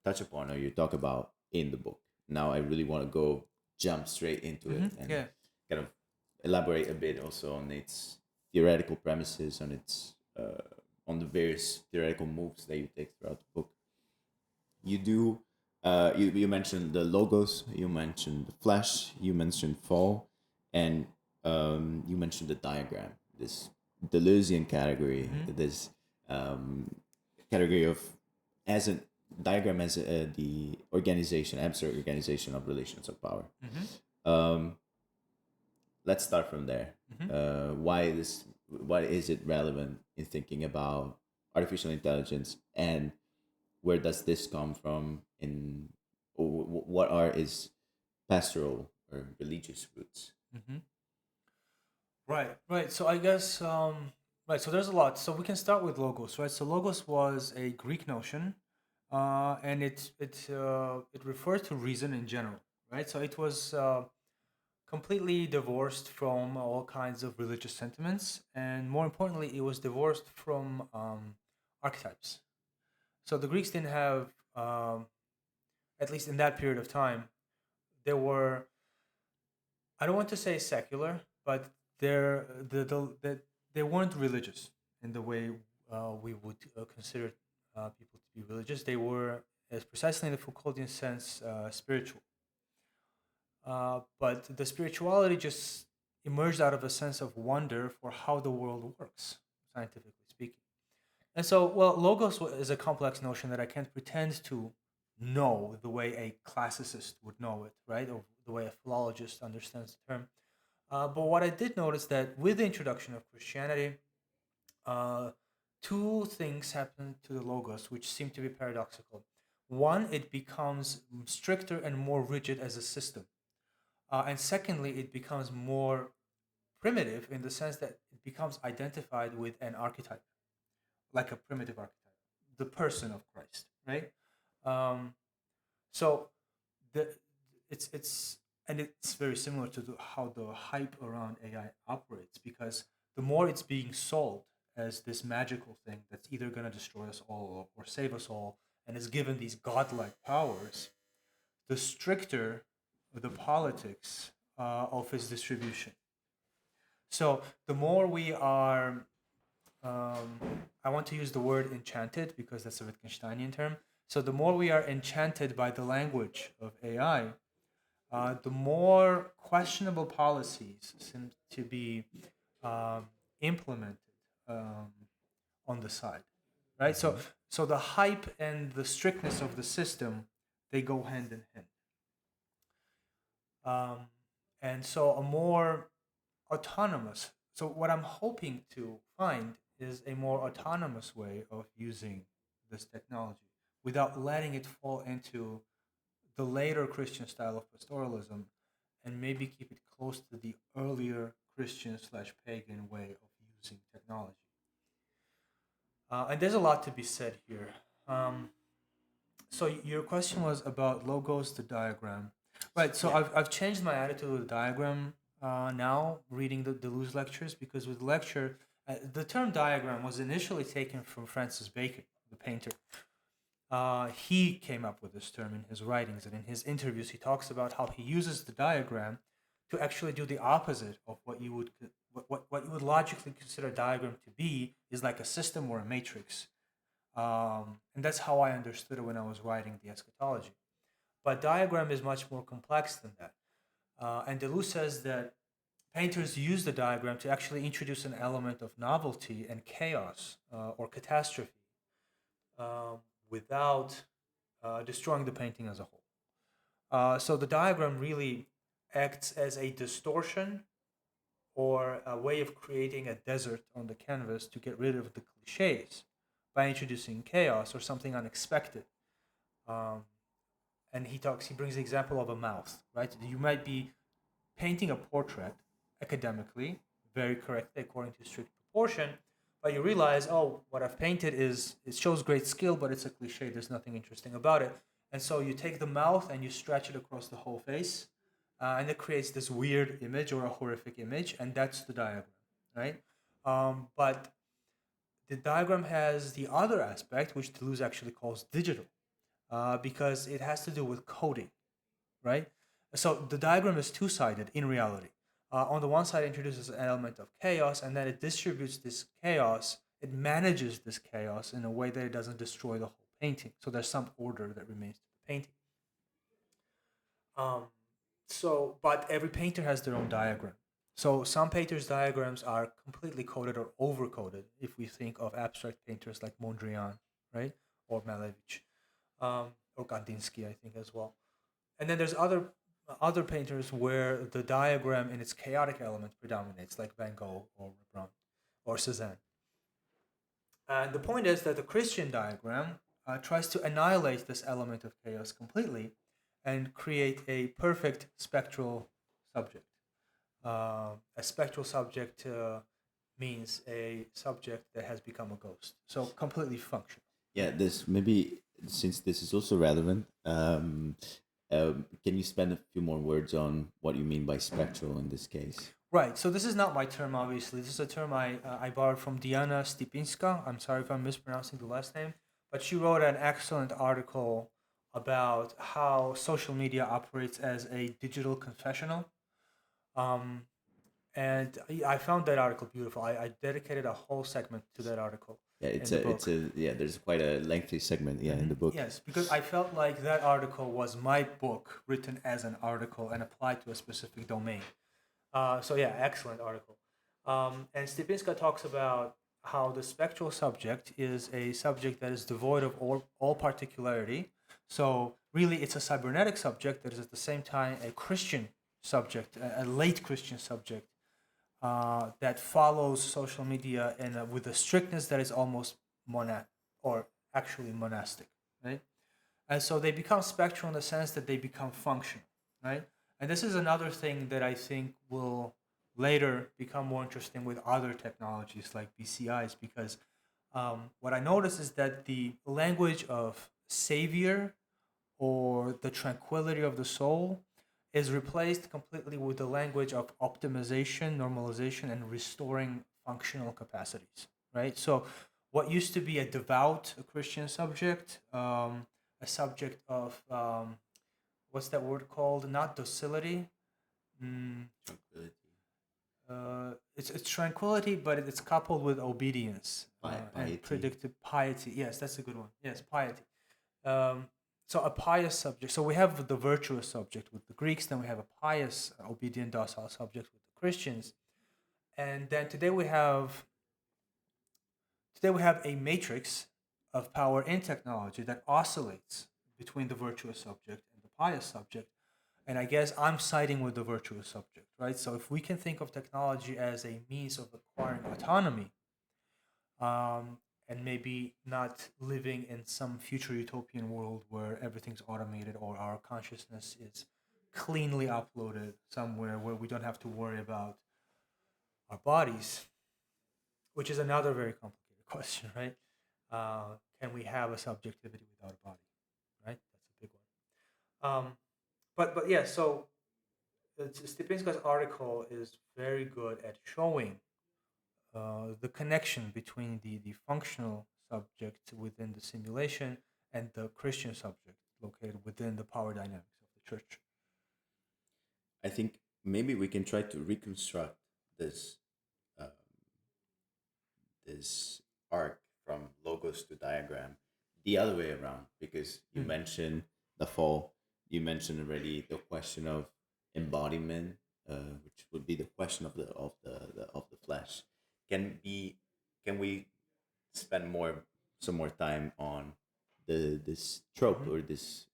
touch upon or you talk about in the book. Now I really want to go jump straight into it Hmm. and Yeah. kind of elaborate a bit also on its theoretical premises, on the various theoretical moves that you take throughout the book. You do you mentioned the logos, you mentioned the flash, you mentioned fall, and you mentioned the diagram, this Deleuzian category, Hmm. this category of as a diagram as the organization, abstract organization of relations of power. Hmm. Um, let's start from there. Hmm. Why is it relevant in thinking about artificial intelligence, and where does this come from in what are its pastoral or religious roots? Hmm. Right. Right. So I guess right. So there's a lot. So we can start with logos, right? So logos was a Greek notion, and it refers to reason in general, right? So it was completely divorced from all kinds of religious sentiments, and more importantly, it was divorced from archetypes. So the Greeks didn't have, at least in that period of time, there were, I don't want to say secular, but they weren't religious in the way we would consider people to be religious. They were, as precisely in the Foucauldian sense, spiritual. But the spirituality just emerged out of a sense of wonder for how the world works, scientifically speaking. And so, well, is a complex notion that I can't pretend to know the way a classicist would know it, right? Or the way a philologist understands the term. But what I did notice that with the introduction of Christianity, uh, two things happen to the logos which seem to be paradoxical. One, it becomes stricter and more rigid as a system. And secondly, it becomes more primitive in the sense that it becomes identified with an archetype, like a primitive archetype, the person of Christ, right? Um, so the it's and it's very similar to how the hype around AI operates because the more it's being sold as this magical thing that's either going to destroy us all or save us all and is given these godlike powers, the stricter the politics of its distribution. So the more we are, um, I want to use the word enchanted because that's a Wittgensteinian term. So the more we are enchanted by the language of AI, the more questionable policies seem to be um, implemented um, on the side, right? So Mhm. So the hype and the strictness of the system, they go hand in hand. Um, and so a more autonomous. So what I'm hoping to find is a more autonomous way of using this technology without letting it fall into the later Christian style of pastoralism, and maybe keep it close to the earlier Christian slash pagan way of using technology. And there's a lot to be said here. Um, so your question was about logos to diagram, right? So Yeah. I've changed my attitude with diagram now, reading the Lewis lectures, because with lecture, the term diagram was initially taken from Francis Bacon, the painter. He came up with this term in his writings, and in his interviews, he talks about how he uses the diagram to actually do the opposite of what you would what you would logically consider a diagram to be, is like a system or a matrix. And that's how I understood it when I was writing the eschatology. But diagram is much more complex than that. And Deleuze says that painters use the diagram to actually introduce an element of novelty and chaos or catastrophe um, without destroying the painting as a whole. So the diagram really acts as a distortion or a way of creating a desert on the canvas to get rid of the cliches by introducing chaos or something unexpected. Um, and he brings the example of a mouth, right? You might be painting a portrait academically, very correctly according to strict proportion, but you realize, oh, what I've painted it shows great skill, but it's a cliche. There's nothing interesting about it. And so you take the mouth and you stretch it across the whole face, and it creates this weird image or a horrific image, and that's the diagram, right? But the diagram has the other aspect, which Deleuze actually calls digital, because it has to do with coding, right? So the diagram is two-sided in reality. On the one side, it introduces an element of chaos, and then it distributes this chaos. It manages this chaos in a way that it doesn't destroy the whole painting. So there's some order that remains to the painting. Um, but every painter has their own diagram. So some painters' diagrams are completely coded or over-coded. If we think of abstract painters like Mondrian, right, or Malevich, or Kandinsky, I think as well. And then there's other painters where the diagram in its chaotic element predominates, like Van Gogh or Rembrandt or Cezanne. And the point is that the Christian diagram tries to annihilate this element of chaos completely and create a perfect spectral subject. A spectral subject means a subject that has become a ghost, so completely functional. Yeah, this maybe, since this is also relevant, can you spend a few more words on what you mean by spectral in this case? Right. So this is not my term, obviously. This is a term I borrowed from Diana Stipinska. I'm sorry if I'm mispronouncing the last name, but she wrote an excellent article about how social media operates as a digital confessional. Um, and I found that article beautiful. I dedicated a whole segment to that article Yeah, in the it's book. a yeah. There's quite a lengthy segment, yeah, in the book. Yes, because I felt like that article was my book written as an article and applied to a specific domain. So yeah, excellent article. And Stipinska talks about how the spectral subject is a subject that is devoid of all particularity. So really, it's a cybernetic subject that is at the same time a Christian subject, a late Christian subject that follows social media with a strictness that is almost or actually monastic, right? And so they become spectral in the sense that they become functional, right? And this is another thing that I think will later become more interesting with other technologies like BCIs, because what I notice is that the language of savior or the tranquility of the soul is replaced completely with the language of optimization, normalization, and restoring functional capacities, right? So, what used to be a devout Christian subject, a subject of what's that word called? Not docility. Mm, Tranquility, it's tranquility, but it's coupled with obedience and piety. predictive piety. Yes, that's a good one. Yes, piety. Um, so a pious subject. So we have the virtuous subject with the Greeks, then we have a pious, obedient, docile subject with the Christians, and then today we have a matrix of power in technology that oscillates between the virtuous subject and the pious subject. And I guess I'm siding with the virtuous subject, right? So if we can think of technology as a means of acquiring autonomy, um, and maybe not living in some future utopian world where everything's automated or our consciousness is cleanly uploaded somewhere where we don't have to worry about our bodies, which is another very complicated question, right? Can we have a subjectivity without a body, right? That's a big one. But yeah, so Stepinska's article is very good at showing the connection between the functional subject within the simulation and the Christian subject located within the power dynamics of the church. I think maybe we can try to reconstruct this um, this arc from logos to diagram the other way around, because you Mm. mentioned the fall, you mentioned already the question of embodiment, which would be the question of the flesh. Can be can we spend some more time on the this trope, Mhm. or this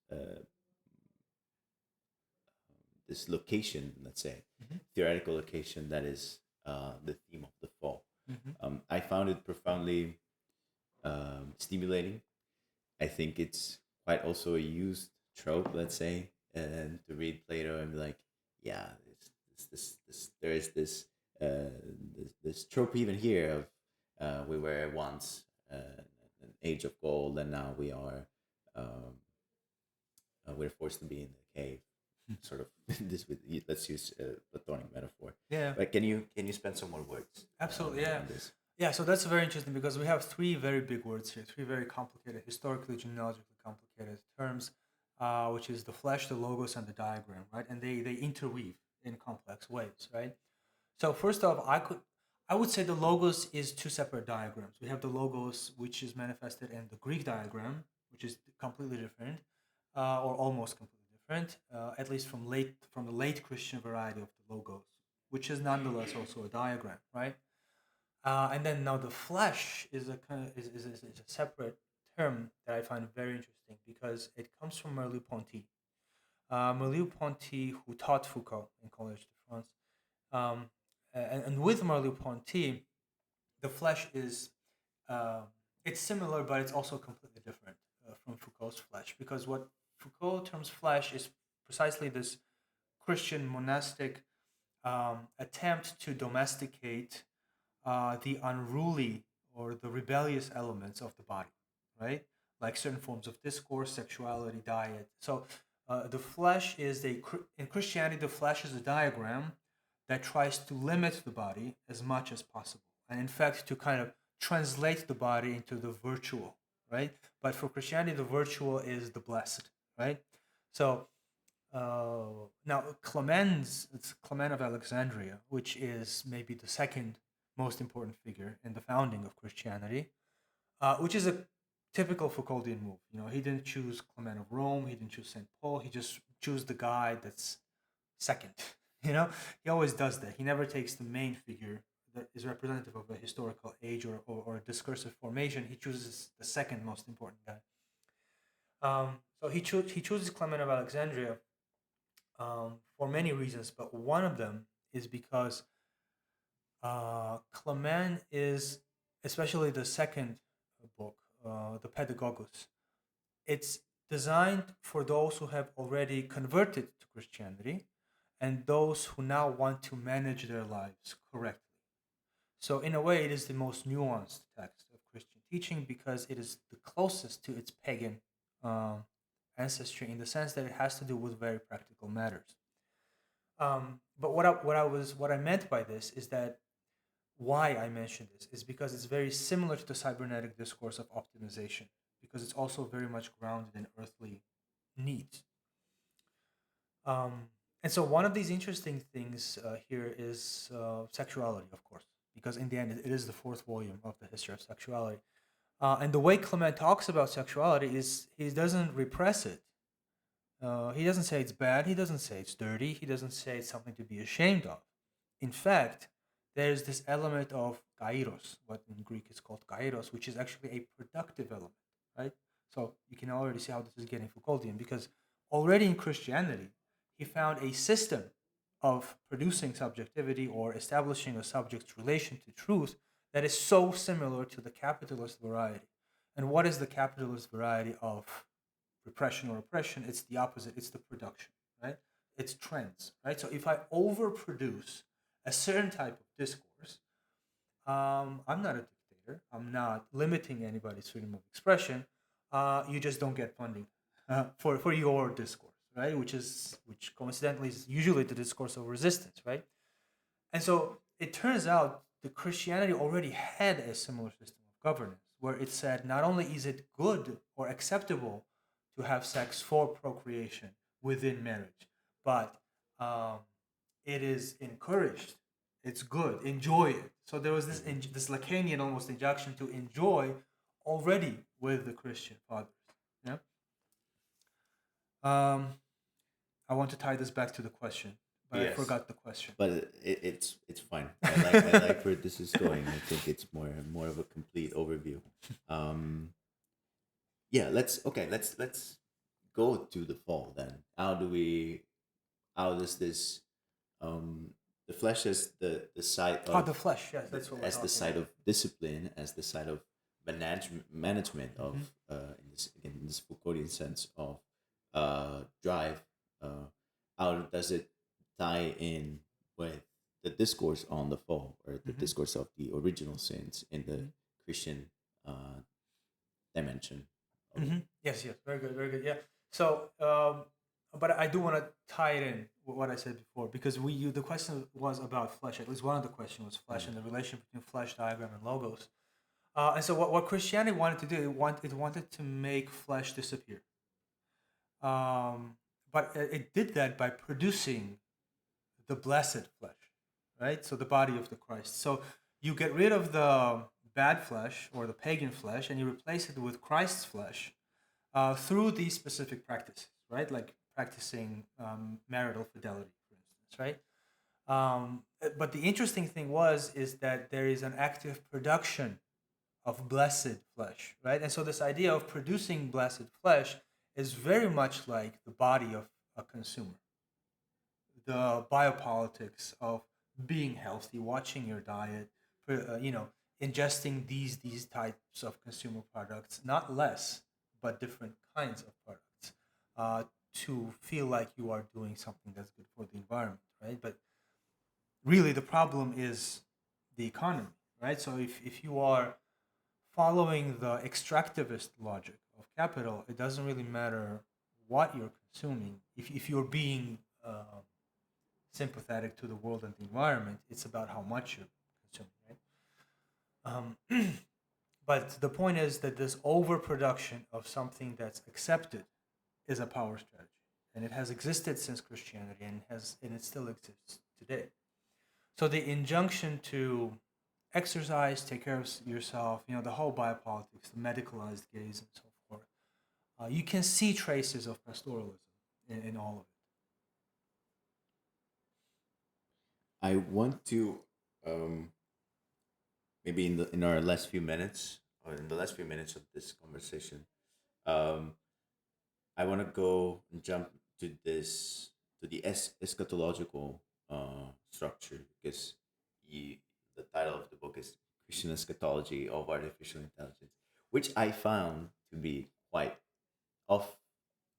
location, let's say, Mhm. theoretical location that is the theme of the fall. Mhm. I found it profoundly stimulating. I think it's quite also a used trope, let's say, and to read Plato and be like, yeah, there is this trope even here of we were once an age of gold, and now um, we're forced to be in the cave. Sort of this with let's use a Platonic metaphor. Yeah, But can you spend some more words absolutely. Yeah. on this? Yeah, so that's very interesting because we have three very big words here, three very complicated, historically, genealogically complicated terms, which is the flesh, the logos, and the diagram, right? And they interweave in complex ways, right? So first off, I would say the logos is two separate diagrams. We have the logos, which is manifested in the Greek diagram, which is completely different, or almost completely different, at least from the late Christian variety of the logos, which is nonetheless also a diagram, right? And then now the flesh is a kind of is a separate term that I find very interesting because it comes from Merleau-Ponty. Merleau-Ponty, who taught Foucault in Collège de France, um, and with Merleau-Ponty, the flesh is uh, it's similar, but it's also completely different from Foucault's flesh because what Foucault terms flesh is precisely this Christian monastic attempt to domesticate the unruly or the rebellious elements of the body, right? Like certain forms of discourse, sexuality, diet. So the flesh is in Christianity, the flesh is a diagram that tries to limit the body as much as possible. And in fact, to kind of translate the body into the virtual, right? But for Christianity, the virtual is the blessed, right? So now it's Clement of Alexandria, which is maybe the second most important figure in the founding of Christianity, which is a typical Foucauldian move. You know, he didn't choose Clement of Rome, he didn't choose Saint Paul, he just chose the guy that's second. You know, he always does that. He never takes the main figure that is representative of a historical age or a discursive formation. He chooses the second most important guy. So he chooses Clement of Alexandria for many reasons, but one of them is because Clement is, especially the second book, the Pedagogus, it's designed for those who have already converted to Christianity and those who now want to manage their lives correctly. So, in a way, it is the most nuanced text of Christian teaching because it is the closest to its pagan um, ancestry in the sense that it has to do with very practical matters. But what I meant by this is that why I mentioned this is because it's very similar to the cybernetic discourse of optimization because it's also very much grounded in earthly needs. Um, and so one of these interesting things here is sexuality, of course, because in the end it is the fourth volume of the history of sexuality. And the way Clement talks about sexuality is he doesn't repress it. He doesn't say it's bad. He doesn't say it's dirty. He doesn't say it's something to be ashamed of. In fact, there's this element of kairos, what in Greek is called kairos, which is actually a productive element. right? So you can already see how this is getting Foucauldian, because already in Christianity, he found a system of producing subjectivity or establishing a subject's relation to truth that is so similar to the capitalist variety. And what is the capitalist variety of repression or oppression? It's the opposite, it's the production, right? It's trends, right? So if I overproduce a certain type of discourse, I'm not a dictator. I'm not limiting anybody's freedom of expression. You just don't get funding for your discourse, right? Which coincidentally is usually the discourse of resistance, right? And so it turns out that Christianity already had a similar system of governance where it said not only is it good or acceptable to have sex for procreation within marriage, but um, it is encouraged. It's good. Enjoy it. So there was Mhm. this Lacanian almost injunction to enjoy already with the Christian fathers. Yeah. Um, I want to tie this back to the question, but I Yes, forgot the question. but it's fine. I like where this is going. I think it's more of a complete overview. Um, yeah, let's go to the fall then. How does this um the flesh as the side Oh, of the flesh. Yes, that's what we're as the talking side about. of discipline, as the side of management of Hmm. in this Foucauldian sense of drive, uh how does it tie in with the discourse on the fall, or the Hmm. discourse of the original sins in the Hmm. Christian uh dimension of it? Hmm. Yes, yes, very good, very good. Yeah. So, but I do want to tie it in with what I said before, because the question was about flesh. At least one of the questions was flesh Mm. and the relation between flesh diagram and logos. And so, what Christianity wanted to do, it wanted to make flesh disappear. Um, but it did that by producing the blessed flesh, right? So the body of the Christ. So you get rid of the bad flesh or the pagan flesh, and you replace it with Christ's flesh through these specific practices, right? Like practicing marital fidelity, for instance, right? But the interesting thing is that there is an active production of blessed flesh, right? And so this idea of producing blessed flesh is very much like the body of a consumer, the biopolitics of being healthy, watching your diet, ingesting these types of consumer products, not less, but different kinds of products, to feel like you are doing something that's good for the environment, right? But really, the problem is the economy, right? So if you are following the extractivist logic of capital, it doesn't really matter what you're consuming. If you're being sympathetic to the world and the environment, it's about how much you're consuming, right? But the point is that this overproduction of something that's accepted is a power strategy, and it has existed since Christianity, and it still exists today. So the injunction to exercise, take care of yourself, the whole biopolitics, the medicalized gaze, and so forth. You can see traces of pastoralism in all of I want to um maybe in our last few minutes, or in the last few minutes of this conversation, um I want to go and jump to this to the eschatological structure, because you, the title of the book is Christian Eschatology of Artificial Intelligence, which I found to be quite off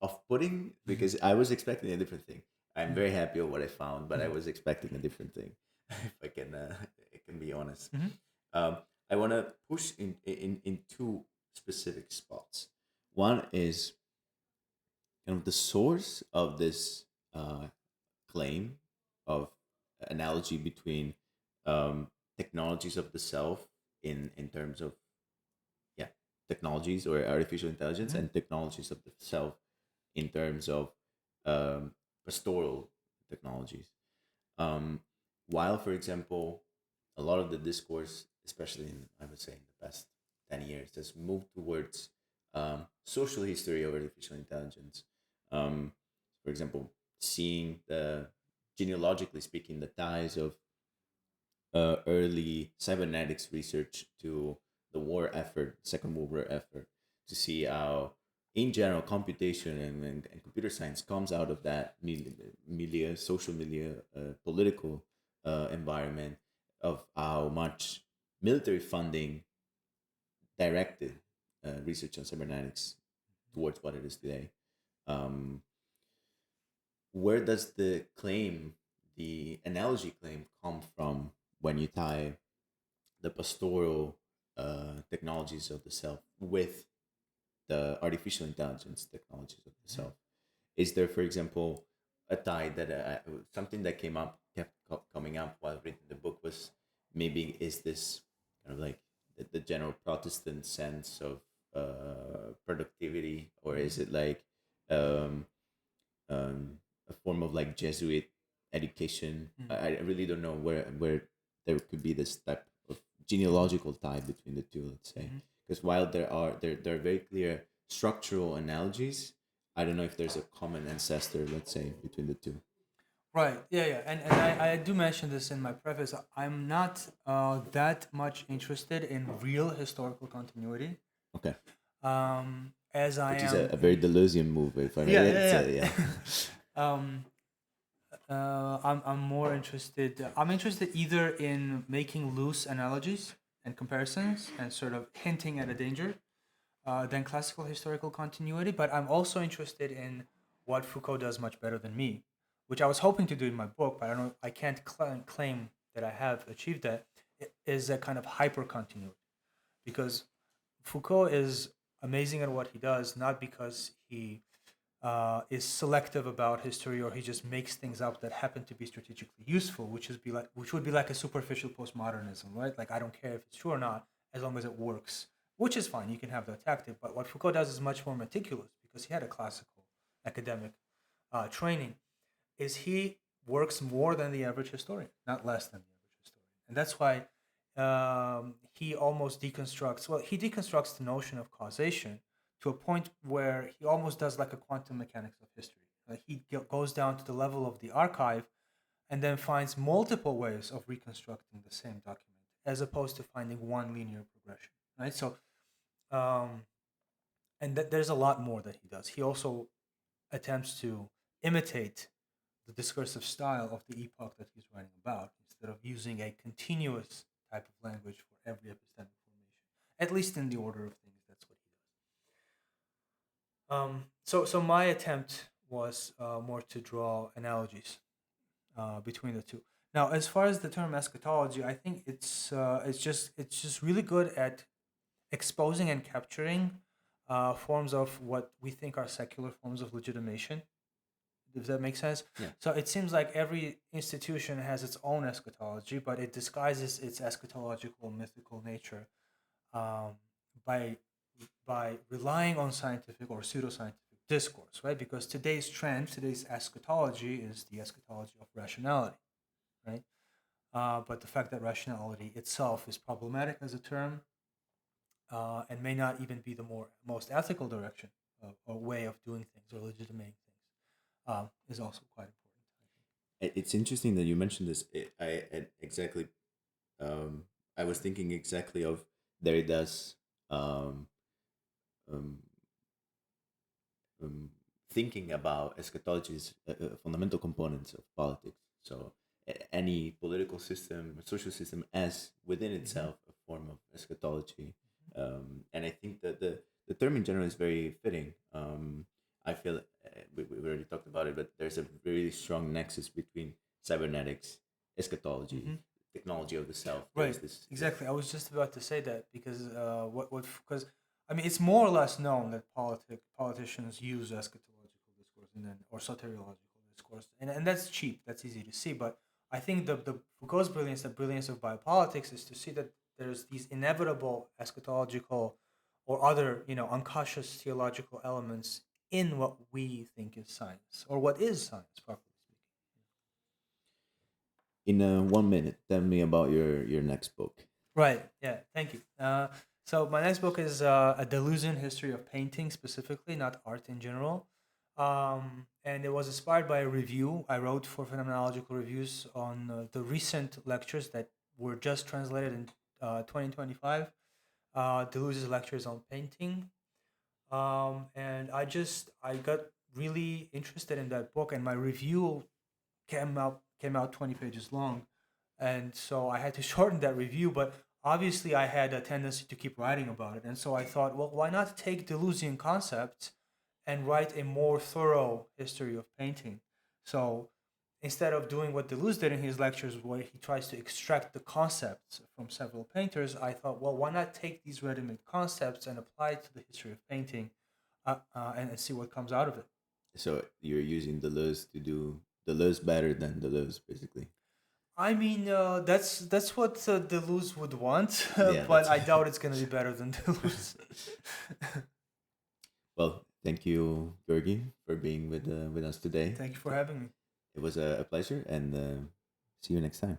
off-putting, it. because I was expecting a different thing. I'm Mhm. very happy with what I found, but I Mhm. was expecting a different thing. If I can be honest. Mhm. Um, I want to push in two specific spots. One is kind of the source of this claim of analogy between technologies of the self, in terms of, yeah, technologies or artificial intelligence, Mhm. and technologies of the self in terms of um, pastoral technologies. Um, while, for example, a lot of the discourse, especially in, I would say, in the past 10 years, has moved towards social history of artificial intelligence. Um, for example, seeing the, genealogically speaking, the ties of early cybernetics research to the war effort, Second World War effort. to see how, in general, computation and computer science comes out of that milieu, social milieu, political environment, of how much military funding directed research on cybernetics towards what it is today. Um, where does the analogy claim come from when you tie the pastoral technologies of the self with the artificial intelligence technologies of the self? Is there, for example, a tie that something that kept coming up while reading the book was, maybe is this kind of like the general Protestant sense of productivity, or is it like um, a form of like Jesuit education? Mm. I really don't know where there could be this type of genealogical tie between the two. Let's say, Mhm. because while there are very clear structural analogies, I don't know if there's a common ancestor. Let's say between the two. Right. Yeah, yeah. And I do mention this in my preface. I'm not that much interested in real historical continuity, Okay, as I which is am a very in. Deleuzian move, if I may. Yeah, Let's yeah, say, yeah. yeah. um, I'm more interested. I'm interested either in making loose analogies and comparisons and sort of hinting at a danger, than classical historical continuity. But I'm also interested in what Foucault does much better than me, which I was hoping to do in my book, but I don't. I can't claim that I have achieved that. Is a kind of hyper continuity, because Foucault is amazing at what he does, not because he is selective about history, or he just makes things up that happen to be strategically useful, which would be like a superficial postmodernism, right? Like, I don't care if it's true or not, as long as it works, which is fine. You can have that tactic, but what Foucault does is much more meticulous, because he had a classical academic training. Is he works more than the average historian, not less than the average historian, and that's why he almost deconstructs. Well, he deconstructs the notion of causation to a point where he almost does like a quantum mechanics of history. Like, he goes down to the level of the archive and then finds multiple ways of reconstructing the same document, as opposed to finding one linear progression. Right. So, um, and there's a lot more that he does. He also attempts to imitate the discursive style of the epoch that he's writing about, instead of using a continuous type of language for every epistemic formation. At least in the order of things, that's what he does. So my attempt was more to draw analogies between the two. Now, as far as the term eschatology, I think it's just really good at exposing and capturing forms of what we think are secular forms of legitimation, if that makes sense. Yeah. So it seems like every institution has its own eschatology, but it disguises its eschatological mythical nature um, by relying on scientific or pseudoscientific discourse, right? Because today's eschatology is the eschatology of rationality, right? But the fact that rationality itself is problematic as a term, and may not even be the most ethical direction or way of doing things or legitimating things, is also quite important. It's interesting that you mentioned this. I exactly. Um, I was thinking exactly of Derrida's um, um, um, thinking about eschatology's fundamental components of politics. So any political system, social system, as within Mm-hmm. itself a form of eschatology. And I think that the term in general is very fitting. I feel we already talked about it, but there's a really strong nexus between cybernetics, eschatology, Mm-hmm. technology of the self. There's Right, this, exactly. I was just about to say that, because because I mean, it's more or less known that politicians use eschatological discourse, and then or soteriological discourse, and that's cheap. That's easy to see. But I think the Foucault's brilliance, the brilliance of biopolitics, is to see that there's these inevitable eschatological or other, unconscious theological elements in what we think is science, or what is science, properly speaking. in 1 minute, tell me about your next book. Right. Yeah. Thank you. So my next book is a Deleuzian history of painting, specifically, not art in general. And it was inspired by a review I wrote for Phenomenological Reviews on the recent lectures that were just translated in 2025. Deleuze's lectures on painting. And I got really interested in that book, and my review came out 20 pages long, and so I had to shorten that review. But obviously, I had a tendency to keep writing about it, and so I thought, well, why not take Deleuzian concepts and write a more thorough history of painting? So instead of doing what Deleuze did in his lectures, where he tries to extract the concepts from several painters, I thought, well, why not take these ready-made concepts and apply it to the history of painting, and see what comes out of it. So you're using Deleuze to do Deleuze better than Deleuze, basically. I mean, that's what Deleuze would want, Yeah, but that's I doubt it's going to be better than Deleuze. well. Thank you, Georgi, for being with us today. Thank you for having me. It was a pleasure, and see you next time.